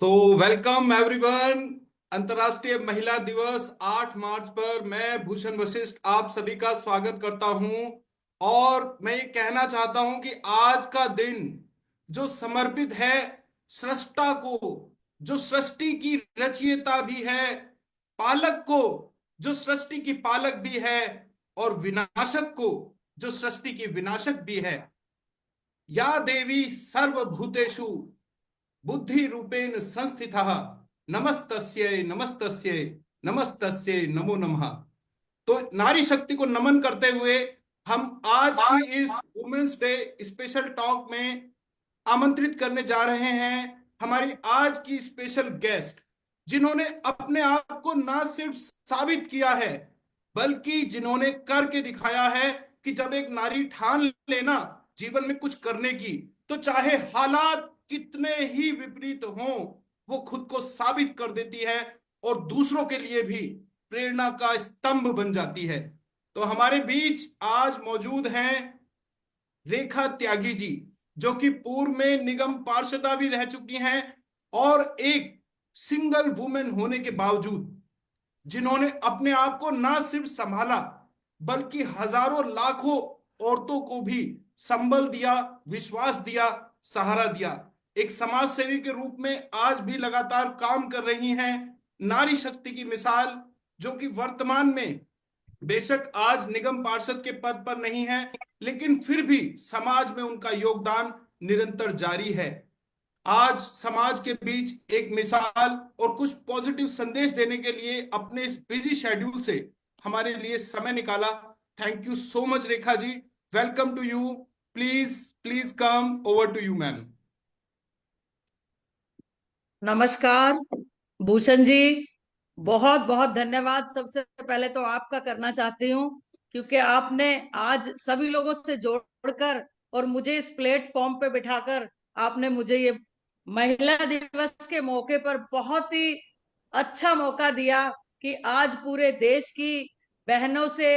So welcome everyone. अंतर्राष्ट्रीय महिला दिवस 8 मार्च पर मैं भूषण वशिष्ठ आप सभी का स्वागत करता हूं। और मैं ये कहना चाहता हूं कि आज का दिन जो समर्पित है सृष्टा को, जो सृष्टि की रचयिता भी है, पालक को जो सृष्टि की पालक भी है, और विनाशक को जो सृष्टि की विनाशक भी है। या देवी सर्वभूतेषु बुद्धि रूपेण संस्थितः नमस्तस्यै नमस्तस्यै नमस्तस्यै नमो नमः। तो नारी शक्ति को नमन करते हुए हम आज की इस वुमेन्स डे स्पेशल टॉक में आमंत्रित करने जा रहे हैं हमारी आज की स्पेशल गेस्ट, जिन्होंने अपने आप को ना सिर्फ साबित किया है बल्कि जिन्होंने करके दिखाया है कि जब एक नारी ठान लेना जीवन में कुछ करने की, तो चाहे हालात कितने ही विपरीत हों वो खुद को साबित कर देती है और दूसरों के लिए भी प्रेरणा का स्तंभ बन जाती है। तो हमारे बीच आज मौजूद हैं रेखा त्यागी जी, जो कि पूर्व में निगम पार्षदा भी रह चुकी हैं और एक सिंगल वुमेन होने के बावजूद जिन्होंने अपने आप को ना सिर्फ संभाला बल्कि हजारों लाखों औरतों को भी संबल दिया, विश्वास दिया, सहारा दिया। एक समाज सेवी के रूप में आज भी लगातार काम कर रही हैं। नारी शक्ति की मिसाल, जो कि वर्तमान में बेशक आज निगम पार्षद के पद पर नहीं है, लेकिन फिर भी समाज में उनका योगदान निरंतर जारी है। आज समाज के बीच एक मिसाल और कुछ पॉजिटिव संदेश देने के लिए अपने इस बिजी शेड्यूल से हमारे लिए समय निकाला। Thank you so much Rekha ji. Welcome to you. Please please come over to you ma'am. नमस्कार भूषण जी, बहुत बहुत धन्यवाद। सबसे पहले तो आपका करना चाहती हूँ क्योंकि आपने आज सभी लोगों से जोड़कर और मुझे इस प्लेटफॉर्म पे बिठाकर आपने मुझे ये महिला दिवस के मौके पर बहुत ही अच्छा मौका दिया कि आज पूरे देश की बहनों से,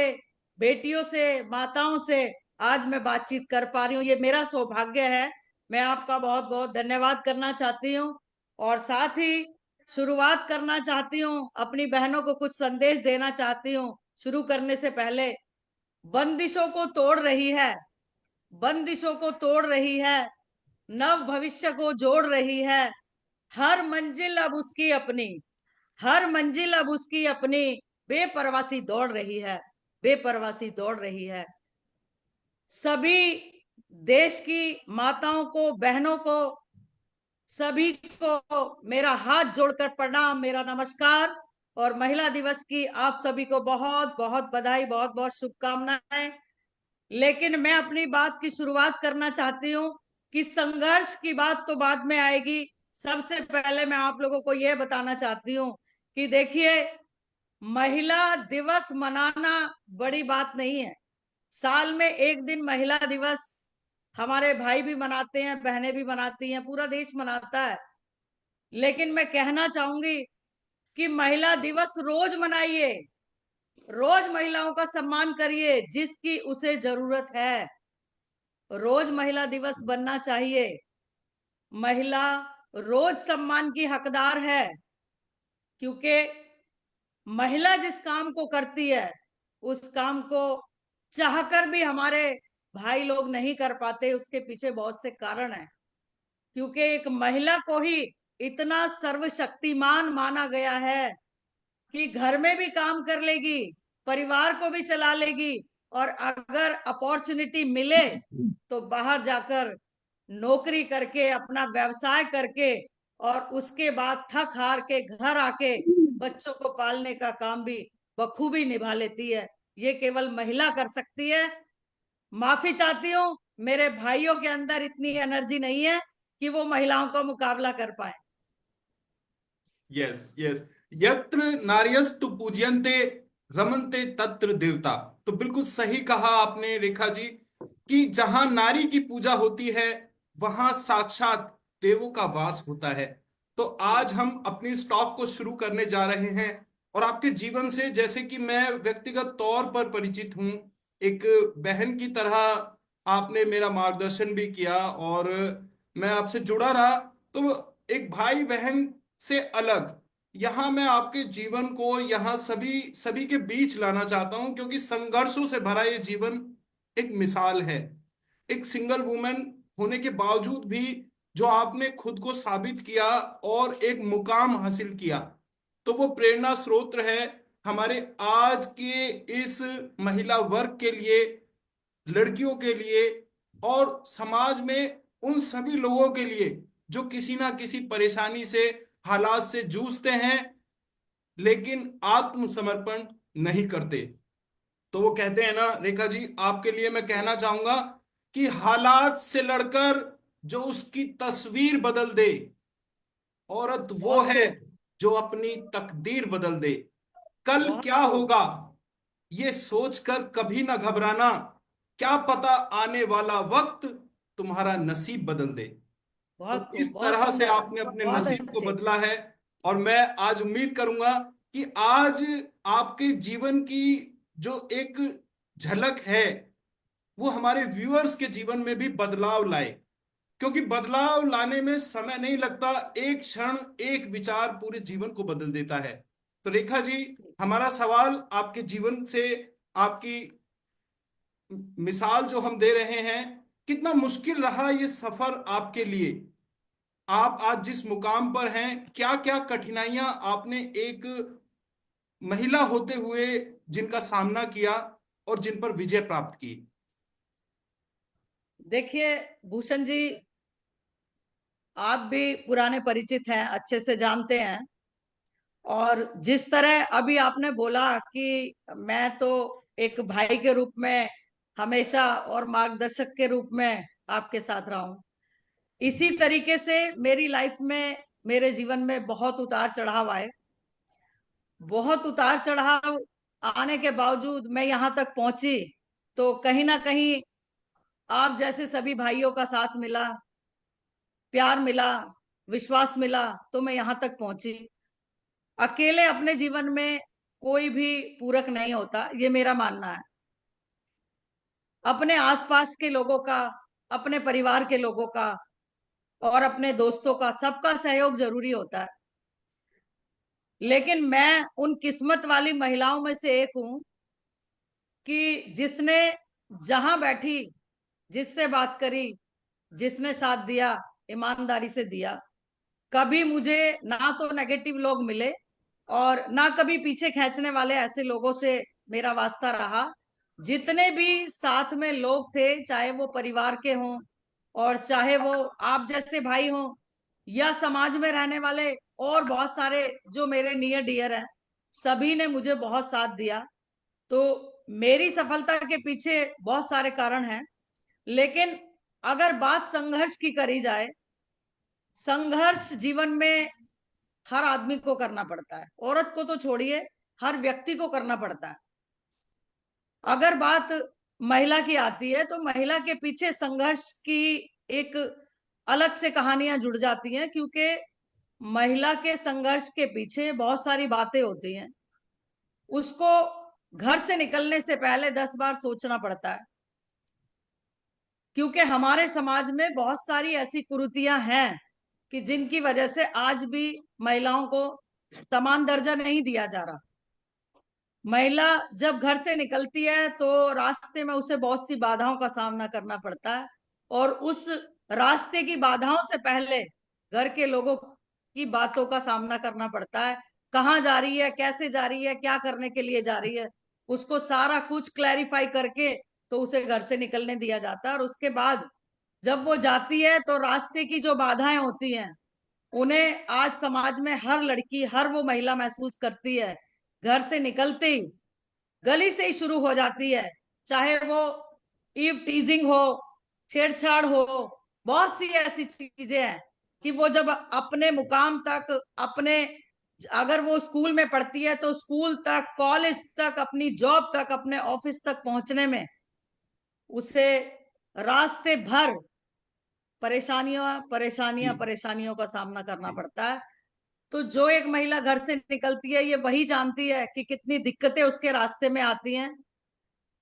बेटियों से, माताओं से आज मैं बातचीत कर पा रही हूँ। ये मेरा सौभाग्य है। मैं आपका बहुत बहुत धन्यवाद करना चाहती हूँ और साथ ही शुरुआत करना चाहती हूँ, अपनी बहनों को कुछ संदेश देना चाहती हूँ। शुरू करने से पहले, बंदिशों को तोड़ रही है, बंदिशों को तोड़ रही है, नव भविष्य को जोड़ रही है। हर मंजिल अब उसकी अपनी, हर मंजिल अब उसकी अपनी, बेपरवासी दौड़ रही है, बेपरवासी दौड़ रही है। सभी देश की माताओं को, बहनों को, सभी को मेरा हाथ जोड़कर प्रणाम, मेरा नमस्कार। और महिला दिवस की आप सभी को बहुत बहुत बधाई, बहुत बहुत शुभकामनाएं। लेकिन मैं अपनी बात की शुरुआत करना चाहती हूँ कि संघर्ष की बात तो बाद में आएगी। सबसे पहले मैं आप लोगों को यह बताना चाहती हूँ कि देखिए, महिला दिवस मनाना बड़ी बात नहीं है। साल में एक दिन महिला दिवस हमारे भाई भी मनाते हैं, बहनें भी मनाती हैं, पूरा देश मनाता है। लेकिन मैं कहना चाहूंगी कि महिला दिवस रोज मनाइए, रोज महिलाओं का सम्मान करिए जिसकी उसे जरूरत है। रोज महिला दिवस बनना चाहिए। महिला रोज सम्मान की हकदार है, क्योंकि महिला जिस काम को करती है उस काम को चाहकर भी हमारे भाई लोग नहीं कर पाते। उसके पीछे बहुत से कारण हैं, क्योंकि एक महिला को ही इतना सर्वशक्तिमान माना गया है कि घर में भी काम कर लेगी, परिवार को भी चला लेगी, और अगर अपॉर्चुनिटी मिले तो बाहर जाकर नौकरी करके, अपना व्यवसाय करके, और उसके बाद थक हार के घर आके बच्चों को पालने का काम भी बखूबी निभा लेती है। ये केवल महिला कर सकती है। माफी चाहती हूँ, मेरे भाइयों के अंदर इतनी एनर्जी नहीं है कि वो महिलाओं का मुकाबला कर पाए। Yes yes. यत्र नार्यस्तु पूज्यन्ते रमन्ते तत्र देवता। तो बिल्कुल सही कहा आपने रेखा जी कि जहां नारी की पूजा होती है वहां साक्षात देवों का वास होता है। तो आज हम अपनी स्टॉक को शुरू करने जा रहे हैं और आपके जीवन से, जैसे कि मैं व्यक्तिगत तौर पर परिचित हूं, एक बहन की तरह आपने मेरा मार्गदर्शन भी किया और मैं आपसे जुड़ा रहा। तो एक भाई बहन से अलग, यहाँ मैं आपके जीवन को यहाँ सभी सभी के बीच लाना चाहता हूं, क्योंकि संघर्षों से भरा ये जीवन एक मिसाल है। एक सिंगल वुमेन होने के बावजूद भी जो आपने खुद को साबित किया और एक मुकाम हासिल किया, तो वो प्रेरणा स्रोत है हमारे आज के इस महिला वर्ग के लिए, लड़कियों के लिए, और समाज में उन सभी लोगों के लिए जो किसी ना किसी परेशानी से, हालात से जूझते हैं, लेकिन आत्मसमर्पण नहीं करते। तो वो कहते हैं ना रेखा जी, आपके लिए मैं कहना चाहूंगा कि हालात से लड़कर जो उसकी तस्वीर बदल दे, औरत वो बहुत है खूब। जो अपनी तकदीर बदल दे। कल बहुत क्या खूब। होगा ये सोचकर कभी ना घबराना, क्या पता आने वाला वक्त तुम्हारा नसीब बदल दे। तो बहुत खूब। किस बहुत तरह से सुंदर। आपने अपने बहुत नसीब को अच्छे। बदला है। और मैं आज उम्मीद करूंगा कि आज आपके जीवन की जो एक झलक है वो हमारे व्यूअर्स के जीवन में भी बदलाव लाए, क्योंकि बदलाव लाने में समय नहीं लगता, एक क्षण, एक विचार पूरे जीवन को बदल देता है। तो रेखा जी, हमारा सवाल आपके जीवन से, आपकी मिसाल जो हम दे रहे हैं, कितना मुश्किल रहा ये सफर आपके लिए? आप आज जिस मुकाम पर हैं, क्या क्या कठिनाइयां आपने एक महिला होते हुए जिनका सामना किया और जिन पर विजय प्राप्त की? देखिए भूषण जी, आप भी पुराने परिचित हैं, अच्छे से जानते हैं। और जिस तरह अभी आपने बोला कि मैं तो एक भाई के रूप में हमेशा और मार्गदर्शक के रूप में आपके साथ रहा हूं, इसी तरीके से मेरी लाइफ में, मेरे जीवन में बहुत उतार चढ़ाव आए। बहुत उतार चढ़ाव आने के बावजूद मैं यहाँ तक पहुंची, तो कहीं ना कहीं आप जैसे सभी भाइयों का साथ मिला, प्यार मिला, विश्वास मिला, तो मैं यहाँ तक पहुंची। अकेले अपने जीवन में कोई भी पूरक नहीं होता, ये मेरा मानना है। अपने आसपास के लोगों का, अपने परिवार के लोगों का और अपने दोस्तों का, सबका सहयोग जरूरी होता है। लेकिन मैं उन किस्मत वाली महिलाओं में से एक हूं कि जिसने जहां बैठी, जिससे बात करी, जिसने साथ दिया, ईमानदारी से दिया। कभी मुझे ना तो नेगेटिव लोग मिले और ना कभी पीछे खींचने वाले ऐसे लोगों से मेरा वास्ता रहा। जितने भी साथ में लोग थे, चाहे वो परिवार के हों और चाहे वो आप जैसे भाई हों या समाज में रहने वाले और बहुत सारे जो मेरे नियर डियर हैं, सभी ने मुझे बहुत साथ दिया। तो मेरी सफलता के पीछे बहुत सारे कारण हैं। लेकिन अगर बात संघर्ष की करी जाए, संघर्ष जीवन में हर आदमी को करना पड़ता है, औरत को तो छोड़िए, हर व्यक्ति को करना पड़ता है। अगर बात महिला की आती है तो महिला के पीछे संघर्ष की एक अलग से कहानियां जुड़ जाती हैं, क्योंकि महिला के संघर्ष के पीछे बहुत सारी बातें होती हैं। उसको घर से निकलने से पहले 10 बार सोचना पड़ता है, क्योंकि हमारे समाज में बहुत सारी ऐसी कुरीतियां हैं कि जिनकी वजह से आज भी महिलाओं को समान दर्जा नहीं दिया जा रहा। महिला जब घर से निकलती है तो रास्ते में उसे बहुत सी बाधाओं का सामना करना पड़ता है, और उस रास्ते की बाधाओं से पहले घर के लोगों की बातों का सामना करना पड़ता है। कहाँ जा रही है, कैसे जा रही है, क्या करने के लिए जा रही है, उसको सारा कुछ क्लैरिफाई करके तो उसे घर से निकलने दिया जाता है। और उसके बाद जब वो जाती है तो रास्ते की जो बाधाएं होती हैं, उन्हें आज समाज में हर लड़की, हर वो महिला महसूस करती है। घर से निकलते ही गली से ही शुरू हो जाती है, चाहे वो ईव टीजिंग हो, छेड़छाड़ हो। बहुत सी ऐसी चीजें हैं कि वो जब अपने मुकाम तक, अपने, अगर वो स्कूल में पढ़ती है तो स्कूल तक, कॉलेज तक, अपनी जॉब तक, अपने ऑफिस तक पहुंचने में उसे रास्ते भर परेशानियों परेशानियों जी। परेशानियों का सामना करना जी। पड़ता है। तो जो एक महिला घर से निकलती है, ये वही जानती है कि कितनी दिक्कतें उसके रास्ते में आती हैं।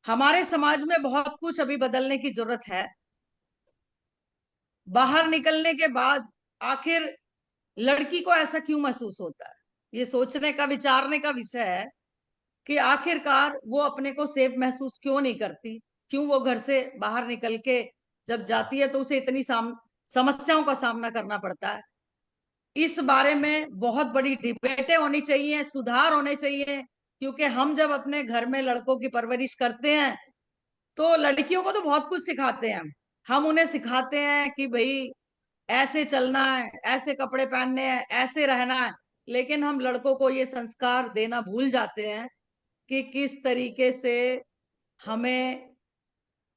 हमारे समाज में बहुत कुछ अभी बदलने की जरूरत है। बाहर निकलने के बाद आखिर लड़की को ऐसा क्यों महसूस होता है? ये सोचने का, विचारने का विषय है कि आखिरकार वो अपने को सेफ महसूस क्यों नहीं करती, क्यों वो घर से बाहर निकल के जब जाती है तो उसे इतनी समस्याओं का सामना करना पड़ता है। इस बारे में बहुत बड़ी डिबेटें होनी चाहिए, सुधार होने चाहिए, क्योंकि हम जब अपने घर में लड़कों की परवरिश करते हैं तो लड़कियों को तो बहुत कुछ सिखाते हैं। हम उन्हें सिखाते हैं कि भाई ऐसे चलना है, ऐसे कपड़े पहनने हैं, ऐसे रहना है, लेकिन हम लड़कों को ये संस्कार देना भूल जाते हैं कि किस तरीके से हमें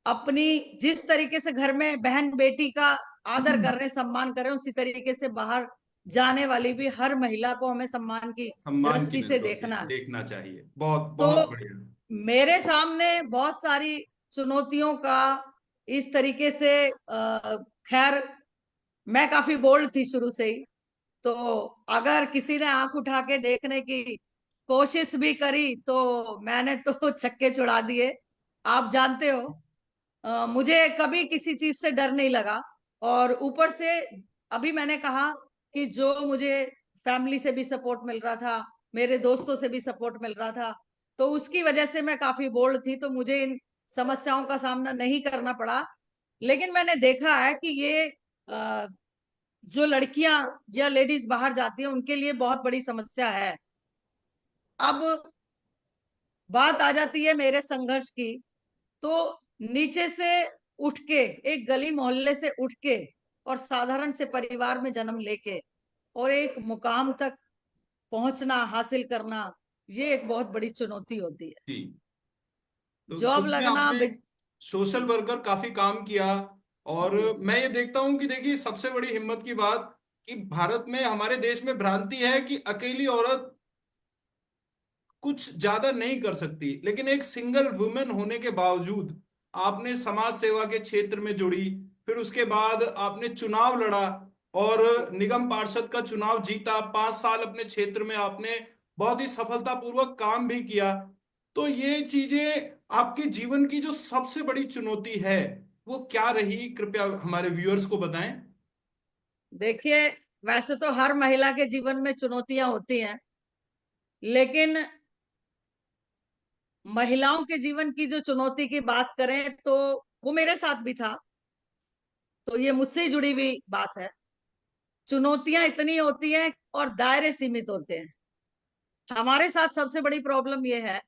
अपनी, जिस तरीके से घर में बहन बेटी का आदर कर रहे हैं, सम्मान कर रहे हैं, उसी तरीके से बाहर जाने वाली भी हर महिला को हमें सम्मान की सम्मान की दृष्टि से नजरों से देखना है। देखना चाहिए। बहुत तो बहुत बढ़िया। मेरे सामने बहुत सारी चुनौतियों का इस तरीके से खैर, मैं काफी बोल्ड थी शुरू से ही। तो अगर किसी ने आंख उठा के देखने की कोशिश भी करी तो मैंने तो छक्के छुड़ा दिए। आप जानते हो, मुझे कभी किसी चीज से डर नहीं लगा। और ऊपर से अभी मैंने कहा कि जो मुझे फैमिली से भी सपोर्ट मिल रहा था, मेरे दोस्तों से भी सपोर्ट मिल रहा था, तो उसकी वजह से मैं काफी बोल्ड थी, तो मुझे इन समस्याओं का सामना नहीं करना पड़ा। लेकिन मैंने देखा है कि ये जो लड़कियां या लेडीज बाहर जाती है उनके लिए बहुत बड़ी समस्या है। अब बात आ जाती है मेरे संघर्ष की, तो नीचे से उठ के, एक गली मोहल्ले से उठ के और साधारण से परिवार में जन्म लेके और एक मुकाम तक पहुंचना, हासिल करना, ये एक बहुत बड़ी चुनौती होती है। जी। तो जॉब शुरू में लगना आपने सोशल वर्कर काफी काम किया, और जी। मैं ये देखता हूं कि देखिए सबसे बड़ी हिम्मत की बात कि भारत में, हमारे देश में भ्रांति है कि अकेली औरत कुछ ज्यादा नहीं कर सकती, लेकिन एक सिंगल वुमेन होने के बावजूद आपने समाज सेवा के क्षेत्र में जुड़ी, फिर उसके बाद आपने चुनाव लड़ा और निगम पार्षद का चुनाव जीता, 5 साल अपने क्षेत्र में आपने बहुत ही सफलतापूर्वक काम भी किया। तो ये चीजें, आपके जीवन की जो सबसे बड़ी चुनौती है वो क्या रही, कृपया हमारे व्यूअर्स को बताएं। देखिए, वैसे तो हर महिला के जीवन में चुनौतियां होती हैं, लेकिन महिलाओं के जीवन की जो चुनौती की बात करें तो वो मेरे साथ भी था, तो ये मुझसे ही जुड़ी हुई बात है। चुनौतियां इतनी होती हैं और दायरे सीमित होते हैं। हमारे साथ सबसे बड़ी प्रॉब्लम ये है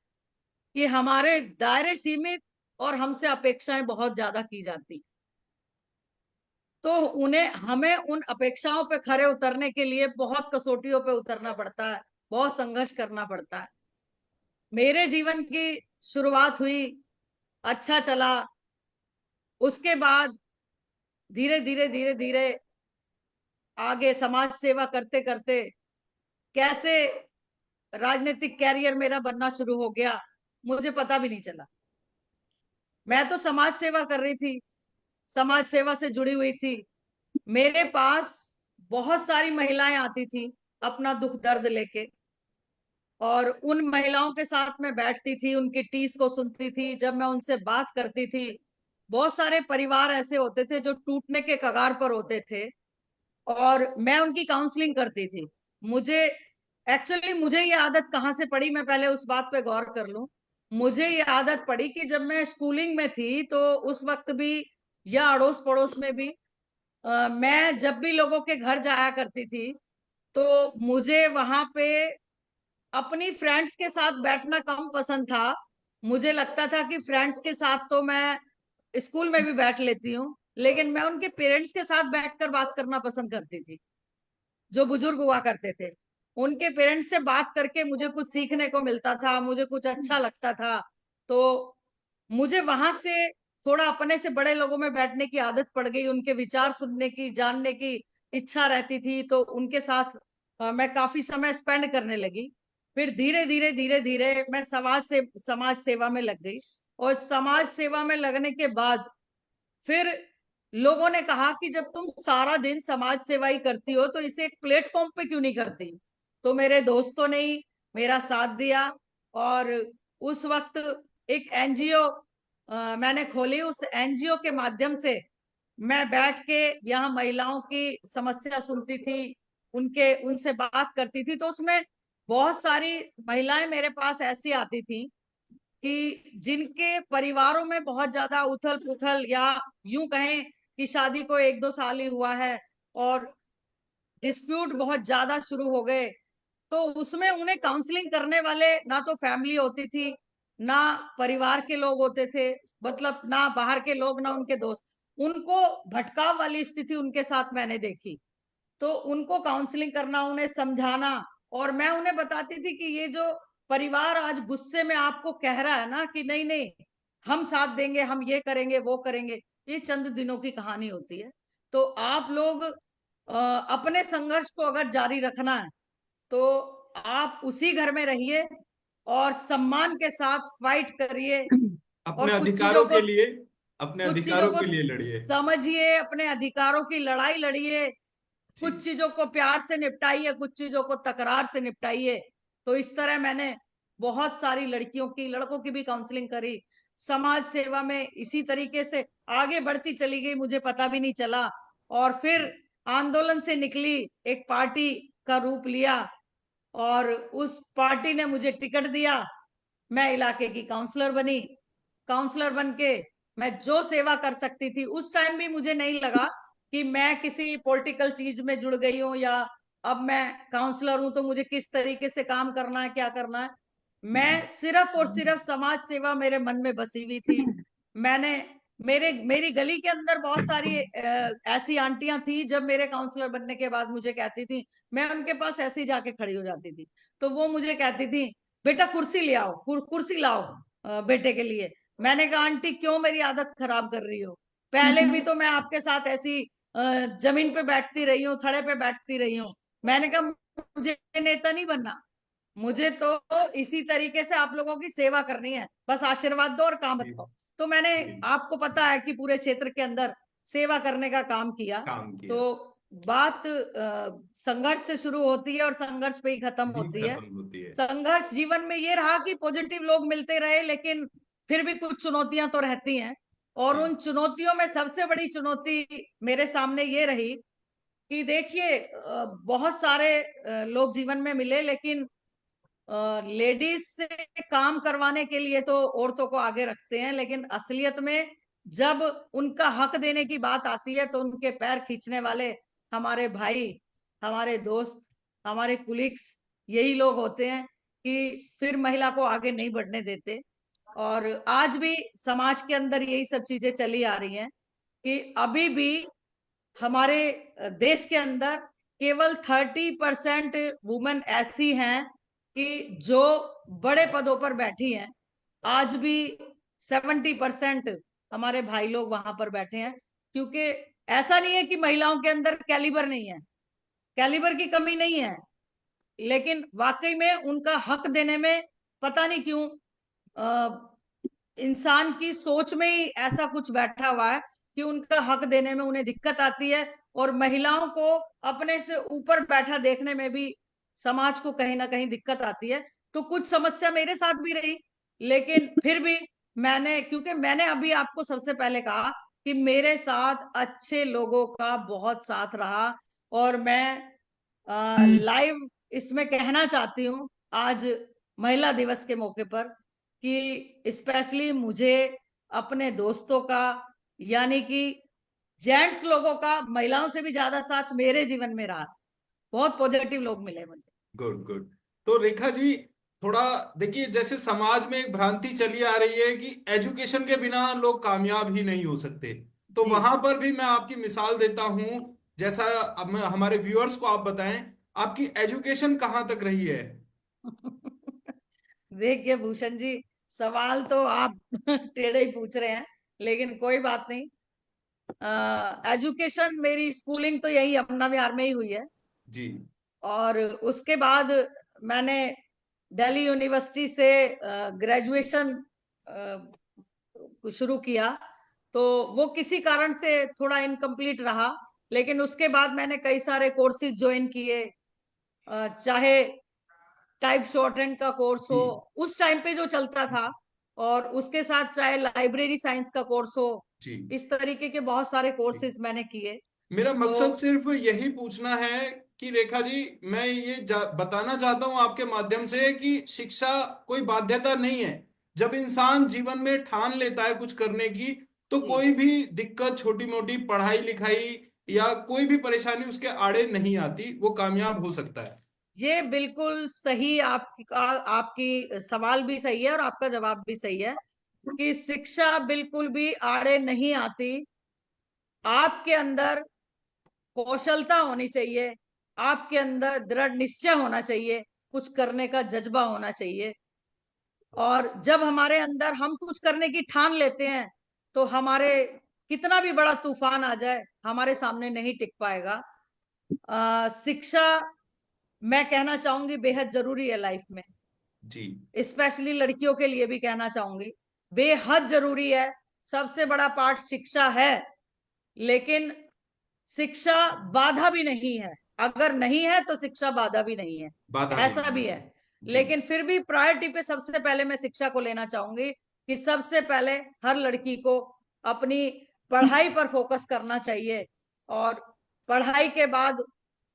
कि हमारे दायरे सीमित और हमसे अपेक्षाएं बहुत ज्यादा की जाती। तो उन्हें, हमें उन अपेक्षाओं पे खरे उतरने के लिए बहुत कसौटियों पे उतरना पड़ता है, बहुत संघर्ष करना पड़ता है। मेरे जीवन की शुरुआत हुई, अच्छा चला, उसके बाद धीरे धीरे धीरे धीरे आगे समाज सेवा करते करते कैसे राजनीतिक कैरियर मेरा बनना शुरू हो गया, मुझे पता भी नहीं चला। मैं तो समाज सेवा कर रही थी, समाज सेवा से जुड़ी हुई थी। मेरे पास बहुत सारी महिलाएं आती थी अपना दुख दर्द लेके, और उन महिलाओं के साथ मैं बैठती थी, उनकी टीस को सुनती थी, जब मैं उनसे बात करती थी। बहुत सारे परिवार ऐसे होते थे जो टूटने के कगार पर होते थे, और मैं उनकी काउंसलिंग करती थी। मुझे, एक्चुअली मुझे ये आदत कहाँ से पड़ी, मैं पहले उस बात पे गौर कर लूं। मुझे ये आदत पड़ी कि जब मैं स्कूलिंग में थी तो उस वक्त भी, या अड़ोस पड़ोस में भी, मैं जब भी लोगों के घर जाया करती थी तो मुझे वहां पे अपनी फ्रेंड्स के साथ बैठना कम पसंद था। मुझे लगता था कि फ्रेंड्स के साथ तो मैं स्कूल में भी बैठ लेती हूँ, लेकिन मैं उनके पेरेंट्स के साथ बैठकर बात करना पसंद करती थी। जो बुजुर्ग हुआ करते थे, उनके पेरेंट्स से बात करके मुझे कुछ सीखने को मिलता था, मुझे कुछ अच्छा लगता था। तो मुझे वहां से थोड़ा अपने से बड़े लोगों में बैठने की आदत पड़ गई, उनके विचार सुनने की, जानने की इच्छा रहती थी, तो उनके साथ मैं काफी समय स्पेंड करने लगी। फिर धीरे धीरे धीरे धीरे मैं समाज सेवा में लग गई। और समाज सेवा में लगने के बाद फिर लोगों ने कहा कि जब तुम सारा दिन समाज सेवा ही करती हो तो इसे एक प्लेटफॉर्म पे क्यों नहीं करती। तो मेरे दोस्तों ने ही मेरा साथ दिया, और उस वक्त एक एनजीओ मैंने खोली। उस एनजीओ के माध्यम से मैं बैठ के यहाँ महिलाओं की समस्या सुनती थी, उनसे बात करती थी, तो उसमें बहुत सारी महिलाएं मेरे पास ऐसी आती थी कि जिनके परिवारों में बहुत ज्यादा उथल पुथल, या यूं कहें कि शादी को 1-2 साल ही हुआ है और डिस्प्यूट बहुत ज्यादा शुरू हो गए। तो उसमें उन्हें काउंसलिंग करने वाले ना तो फैमिली होती थी, ना परिवार के लोग होते थे, मतलब ना बाहर के लोग, ना उनके दोस्त। उनको भटकाव वाली स्थिति उनके साथ मैंने देखी। तो उनको काउंसलिंग करना, उन्हें समझाना, और मैं उन्हें बताती थी कि ये जो परिवार आज गुस्से में आपको कह रहा है ना कि नहीं नहीं हम साथ देंगे, हम ये करेंगे वो करेंगे, ये चंद दिनों की कहानी होती है। तो आप लोग अपने संघर्ष को अगर जारी रखना है तो आप उसी घर में रहिए और सम्मान के साथ फाइट करिए, और अपने अधिकारों के लिए, अपने कुछ चीजों अधिकारों को के लिए लड़िए। समझिए, अपने अधिकारों की लड़ाई लड़िए। कुछ जी। चीजों को प्यार से निपटाइए, कुछ चीजों को तकरार से निपटाइए। तो इस तरह मैंने बहुत सारी लड़कियों की, लड़कों की भी काउंसलिंग करी। समाज सेवा में इसी तरीके से आगे बढ़ती चली गई, मुझे पता भी नहीं चला। और फिर आंदोलन से निकली, एक पार्टी का रूप लिया, और उस पार्टी ने मुझे टिकट दिया। मैं इलाके की काउंसलर बनी। काउंसलर बन के मैं जो सेवा कर सकती थी, उस टाइम भी मुझे नहीं लगा कि मैं किसी पॉलिटिकल चीज में जुड़ गई हूँ, या अब मैं काउंसलर हूं तो मुझे किस तरीके से काम करना है, क्या करना है। मैं सिर्फ और सिर्फ समाज सेवा मेरे मन में बसी हुई थी। मैंने मेरी गली के अंदर बहुत सारी ऐसी आंटियां थी, जब मेरे काउंसलर बनने के बाद मुझे कहती थी, मैं उनके पास ऐसे ही जाके खड़ी हो जाती थी, तो वो मुझे कहती थी बेटा कुर्सी ले आओ, कुर्सी लाओ बेटे के लिए। मैंने कहा आंटी क्यों मेरी आदत खराब कर रही हो? पहले भी तो मैं आपके साथ ऐसी जमीन पे बैठती रही हूँ, थड़े पे बैठती रही हूँ। मैंने कहा मुझे नेता नहीं बनना, मुझे तो इसी तरीके से आप लोगों की सेवा करनी है, बस आशीर्वाद दो और काम जी। बताओ। तो मैंने, जी। आपको पता है कि पूरे क्षेत्र के अंदर सेवा करने का काम किया। काम तो किया। बात संघर्ष से शुरू होती है और संघर्ष पे ही खत्म भी होती है। खत्म होती है। संघर्ष जीवन में ये रहा कि पॉजिटिव लोग मिलते रहे, लेकिन फिर भी कुछ चुनौतियां तो रहती हैं। और जी। उन चुनौतियों में सबसे बड़ी चुनौती मेरे सामने ये रही कि देखिए बहुत सारे लोग जीवन में मिले, लेकिन लेडीज से काम करवाने के लिए तो औरतों को आगे रखते हैं, लेकिन असलियत में जब उनका हक देने की बात आती है तो उनके पैर खींचने वाले हमारे भाई, हमारे दोस्त, हमारे कुलीग्स, यही लोग होते हैं कि फिर महिला को आगे नहीं बढ़ने देते। और आज भी समाज के अंदर यही सब चीजें चली आ रही हैं कि अभी भी हमारे देश के अंदर केवल 30% वुमेन ऐसी हैं कि जो बड़े पदों पर बैठी हैं। आज भी 70% हमारे भाई लोग वहां पर बैठे हैं, क्योंकि ऐसा नहीं है कि महिलाओं के अंदर कैलिबर नहीं है, कैलिबर की कमी नहीं है, लेकिन वाकई में उनका हक देने में पता नहीं क्यों इंसान की सोच में ही ऐसा कुछ बैठा हुआ है कि उनका हक देने में उन्हें दिक्कत आती है। और महिलाओं को अपने से ऊपर बैठा देखने में भी समाज को कहीं ना कहीं दिक्कत आती है। तो कुछ समस्या मेरे साथ भी रही, लेकिन फिर भी मैंने, क्योंकि मैंने अभी आपको सबसे पहले कहा कि मेरे साथ अच्छे लोगों का बहुत साथ रहा। और मैं लाइव इसमें कहना चाहती हूँ आज महिला दिवस के मौके पर कि स्पेशली मुझे अपने दोस्तों का, यानी कि जेंट्स लोगों का महिलाओं से भी ज्यादा साथ मेरे जीवन में रहा। बहुत पॉजिटिव लोग मिले मुझे। Good good. तो रेखा जी, थोड़ा देखिए, जैसे समाज में एक भ्रांति चली आ रही है कि एजुकेशन के बिना लोग कामयाब ही नहीं हो सकते। तो जी। वहां पर भी मैं आपकी मिसाल देता हूं। जैसा अब मैं हमारे व्यूअर्स को आप बताएं, आपकी एजुकेशन कहाँ तक रही है? देखिए भूषण जी, सवाल तो आप टेढ़े ही पूछ रहे हैं, लेकिन कोई बात नहीं। एजुकेशन, मेरी स्कूलिंग तो यही अपना बिहार में ही हुई है। जी। और उसके बाद मैंने दिल्ली यूनिवर्सिटी से ग्रेजुएशन शुरू किया। तो वो किसी कारण से थोड़ा इनकम्प्लीट रहा, लेकिन उसके बाद मैंने कई सारे कोर्सेज ज्वाइन किए। चाहे टाइप शॉर्ट हैंड का कोर्स हो, जी। उस टाइम पे जो चलता था, और उसके साथ चाहे लाइब्रेरी साइंस का कोर्स हो, जी। इस तरीके के बहुत सारे कोर्सेज मैंने किए। मेरा तो मकसद सिर्फ यही पूछना है कि रेखा जी, मैं ये बताना चाहता हूं आपके माध्यम से कि शिक्षा कोई बाध्यता नहीं है। जब इंसान जीवन में ठान लेता है कुछ करने की, तो जी, कोई भी दिक्कत, छोटी मोटी पढ़ाई लिखाई या कोई भी परेशानी उसके आड़े नहीं आती, वो कामयाब हो सकता है। ये बिल्कुल सही। आपकी सवाल भी सही है और आपका जवाब भी सही है कि शिक्षा बिल्कुल भी आड़े नहीं आती। आपके अंदर कौशलता होनी चाहिए, आपके अंदर दृढ़ निश्चय होना चाहिए, कुछ करने का जज्बा होना चाहिए। और जब हमारे अंदर हम कुछ करने की ठान लेते हैं, तो हमारे कितना भी बड़ा तूफान आ जाए हमारे सामने नहीं टिक पाएगा। शिक्षा, मैं कहना चाहूंगी, बेहद जरूरी है लाइफ में। जी। स्पेशली लड़कियों के लिए भी कहना चाहूंगी, बेहद जरूरी है। सबसे बड़ा पार्ट शिक्षा है, लेकिन शिक्षा बाधा भी नहीं है। अगर नहीं है तो शिक्षा बाधा भी नहीं है, बाधा भी ऐसा नहीं भी है। है। जी। लेकिन फिर भी प्रायोरिटी पे सबसे पहले मैं शिक्षा को लेना चाहूंगी कि सबसे पहले हर लड़की को अपनी पढ़ाई पर फोकस करना चाहिए, और पढ़ाई के बाद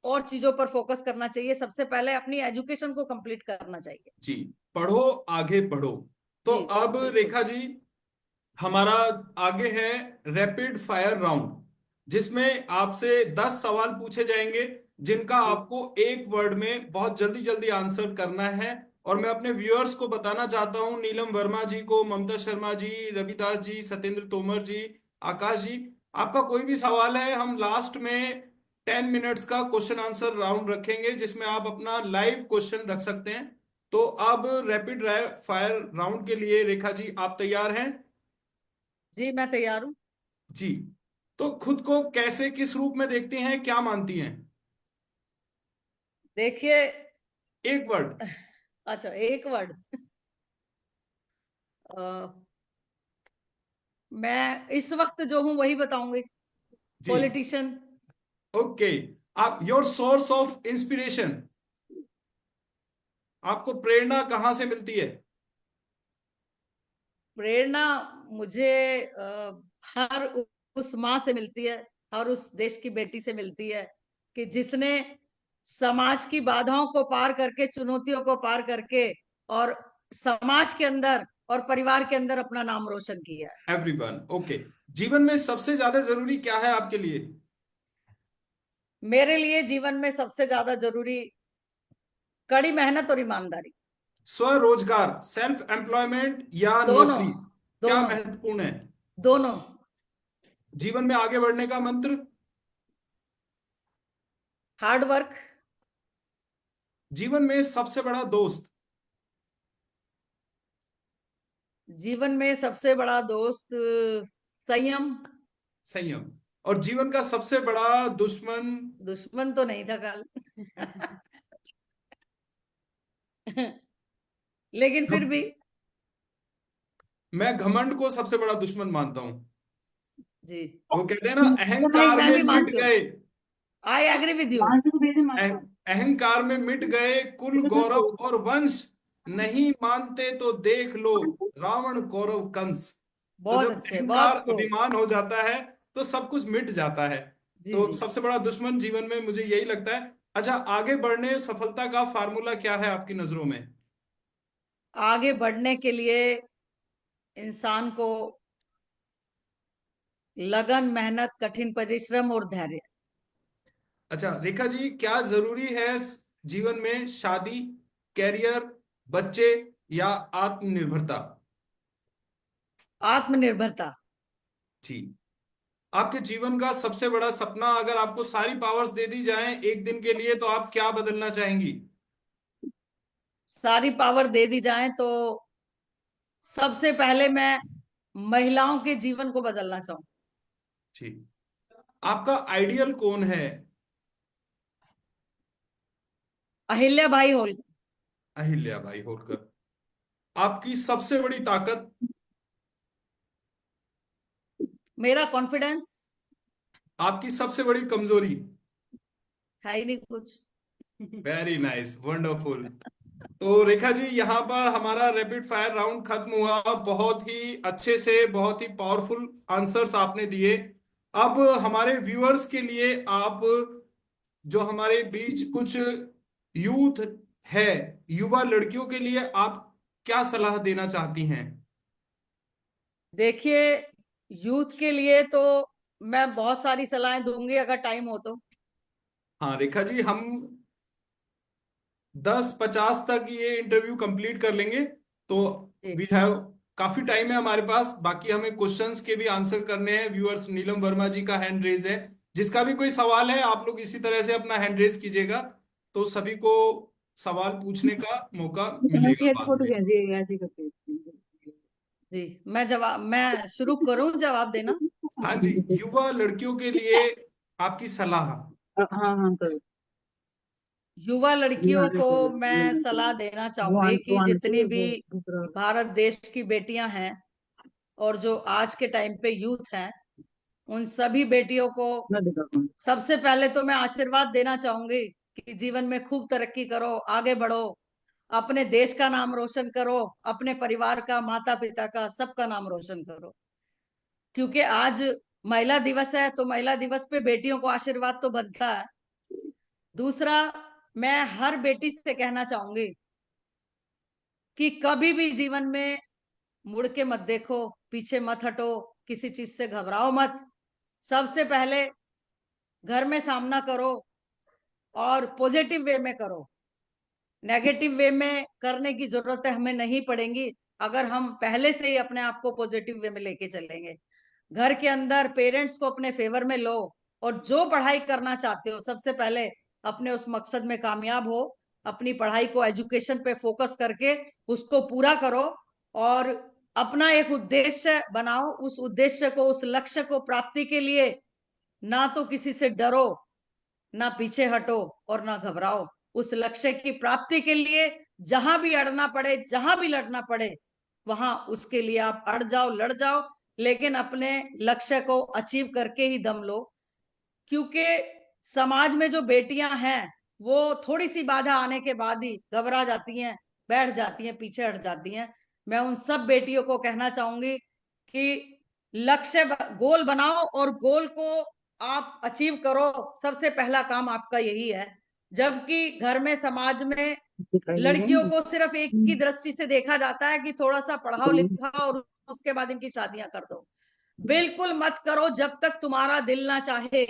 और चीजों पर फोकस करना चाहिए। सबसे पहले अपनी एजुकेशन को कंप्लीट करना चाहिए। जी। पढ़ो, आगे बढ़ो। तो जी, अब बिल्कुल। रेखा जी, हमारा आगे है रैपिड फायर राउंड, जिसमें आपसे 10 सवाल पूछे जाएंगे, जिनका जी, आपको एक वर्ड में बहुत जल्दी जल्दी आंसर करना है। और मैं अपने व्यूअर्स को बताना चाहता हूं, नीलम वर्मा जी को, ममता शर्मा जी, रविदास जी, सत्येंद्र तोमर जी, आकाश जी, आपका कोई भी सवाल है, हम लास्ट में 10 मिनट्स का क्वेश्चन आंसर राउंड रखेंगे, जिसमें आप अपना लाइव क्वेश्चन रख सकते हैं। तो अब रैपिड फायर राउंड के लिए रेखा जी, आप तैयार हैं? जी, मैं तैयार हूँ। जी। तो खुद को कैसे, किस रूप में देखती हैं, क्या मानती हैं? देखिए, एक वर्ड। अच्छा, एक वर्ड। मैं इस वक्त जो हूं वही बताऊंगी। जी। पॉलिटिशियन। ओके। आप, योर सोर्स ऑफ इंस्पिरेशन, आपको प्रेरणा कहाँ से मिलती है? प्रेरणा मुझे हर उस माँ से मिलती है, हर उस देश की बेटी से मिलती है कि जिसने समाज की बाधाओं को पार करके, चुनौतियों को पार करके, और समाज के अंदर और परिवार के अंदर अपना नाम रोशन किया है। एवरीवन। ओके। जीवन में सबसे ज्यादा जरूरी क्या है आपके लिए? मेरे लिए जीवन में सबसे ज्यादा जरूरी कड़ी मेहनत और ईमानदारी। स्वरोजगार, सेल्फ एम्प्लॉयमेंट या दोनों, नौकरी, क्या दोनों, महत्वपूर्ण है? दोनों। जीवन में आगे बढ़ने का मंत्र? Hard work. जीवन में सबसे बड़ा दोस्त? जीवन में सबसे बड़ा दोस्त संयम। संयम। और जीवन का सबसे बड़ा दुश्मन? दुश्मन तो नहीं था कल। लेकिन फिर भी। मैं घमंड को सबसे बड़ा दुश्मन मानता हूं। जी, वो कहते हैं ना, नहीं, अहंकार मैं में भी मिट मानती हूँ। गए। I agree with you. अहंकार में मिट गए कुल गौरव और वंश, नहीं मानते तो देख लो रावण कौरव कंस। तो बहुत जब अच्छे, अहंकार, बहुत खूब। अभिमान हो जाता है, तो सब कुछ मिट जाता है। जी, तो जी। सबसे बड़ा दुश्मन जीवन में मुझे यही लगता है। अच्छा, आगे बढ़ने, सफलता का फार्मूला क्या है आपकी नजरों में? आगे बढ़ने के लिए इंसान को लगन, मेहनत, कठिन परिश्रम और धैर्य। अच्छा रेखा जी, क्या जरूरी है जीवन में? शादी, कैरियर, बच्चे या आत्मनिर्भरता? आत्मनिर्भरता। जी। आपके जीवन का सबसे बड़ा सपना, अगर आपको सारी पावर्स दे दी जाएं एक दिन के लिए, तो आप क्या बदलना चाहेंगी? सारी पावर दे दी जाए तो सबसे पहले मैं महिलाओं के जीवन को बदलना चाहूँ। जी। आपका आइडियल कौन है? अहिल्या भाई होलकर। अहिल्या भाई होलकर। आपकी सबसे बड़ी ताकत? मेरा कॉन्फिडेंस। आपकी सबसे बड़ी कमजोरी? है ही नहीं कुछ। Very nice, wonderful. तो रेखा जी, यहाँ पर हमारा रैपिड फायर राउंड खत्म हुआ। बहुत ही अच्छे से, बहुत ही पावरफुल आंसर्स आपने दिए। अब हमारे व्यूअर्स के लिए आप जो हमारे बीच कुछ यूथ है, युवा लड़कियों के लिए आप क्या सलाह देना चाहती हैं? देखिए, यूथ के लिए तो मैं बहुत सारी सलाहें दूंगी अगर टाइम हो तो। हाँ रेखा जी, हम 10-50 तक ये इंटरव्यू कंप्लीट कर लेंगे, तो जी वी हैव काफी टाइम है हमारे पास। बाकी हमें क्वेश्चंस के भी आंसर करने हैं। व्यूअर्स, नीलम वर्मा जी का हैंड रेज है। जिसका भी कोई सवाल है, आप लोग इसी तरह से अपना हैंड रेज कीजिएगा, तो सभी को सवाल पूछने का मौका मिलेगा ऐसी ऐसी बाद फोटो में। खींची ऐसी करके। जी, मैं शुरू करूं जवाब देना। हाँ जी, युवा लड़कियों के लिए आपकी सलाह। हाँ हाँ करो। युवा ये लड़कियों आगे को करो, ये मैं आगे सलाह करो। देना वो चाहूंगी वो कि आना जितनी चाहिए, भी वो दूसरा। भारत देश की बेटियां हैं और जो आज के टाइम पे यूथ हैं, उन सभी बेटियों को मैं दिखा कौन। सबसे पहले तो मैं आशीर्वाद देना चाहूंगी कि जीवन में खूब तरक्की करो, आगे बढ़ो, अपने देश का नाम रोशन करो, अपने परिवार का, माता पिता का, सबका नाम रोशन करो। क्योंकि आज महिला दिवस है, तो महिला दिवस पे बेटियों को आशीर्वाद तो बनता है। दूसरा, मैं हर बेटी से कहना चाहूंगी कि कभी भी जीवन में मुड़ के मत देखो, पीछे मत हटो, किसी चीज से घबराओ मत। सबसे पहले घर में सामना करो और पॉजिटिव वे में करो। नेगेटिव वे में करने की जरूरत हमें नहीं पड़ेगी अगर हम पहले से ही अपने आप को पॉजिटिव वे में लेके चलेंगे। घर के अंदर पेरेंट्स को अपने फेवर में लो, और जो पढ़ाई करना चाहते हो सबसे पहले अपने उस मकसद में कामयाब हो। अपनी पढ़ाई को, एजुकेशन पे फोकस करके उसको पूरा करो, और अपना एक उद्देश्य बनाओ। उस उद्देश्य को, उस लक्ष्य को प्राप्ति के लिए ना तो किसी से डरो, ना पीछे हटो, और ना घबराओ। उस लक्ष्य की प्राप्ति के लिए जहां भी अड़ना पड़े, जहां भी लड़ना पड़े, वहां उसके लिए आप अड़ जाओ, लड़ जाओ, लेकिन अपने लक्ष्य को अचीव करके ही दम लो। क्योंकि समाज में जो बेटियां हैं, वो थोड़ी सी बाधा आने के बाद ही घबरा जाती हैं, बैठ जाती हैं, पीछे हट जाती हैं। मैं उन सब बेटियों को कहना चाहूंगी कि गोल बनाओ और गोल को आप अचीव करो। सबसे पहला काम आपका यही है। जबकि घर में, समाज में दिखाई दे रहे लड़कियों हैं। को सिर्फ एक ही दृष्टि से देखा जाता है कि थोड़ा सा पढ़ाओ लिखाओ और उसके बाद इनकी शादियां कर दो। बिल्कुल मत करो जब तक तुम्हारा दिल ना चाहे।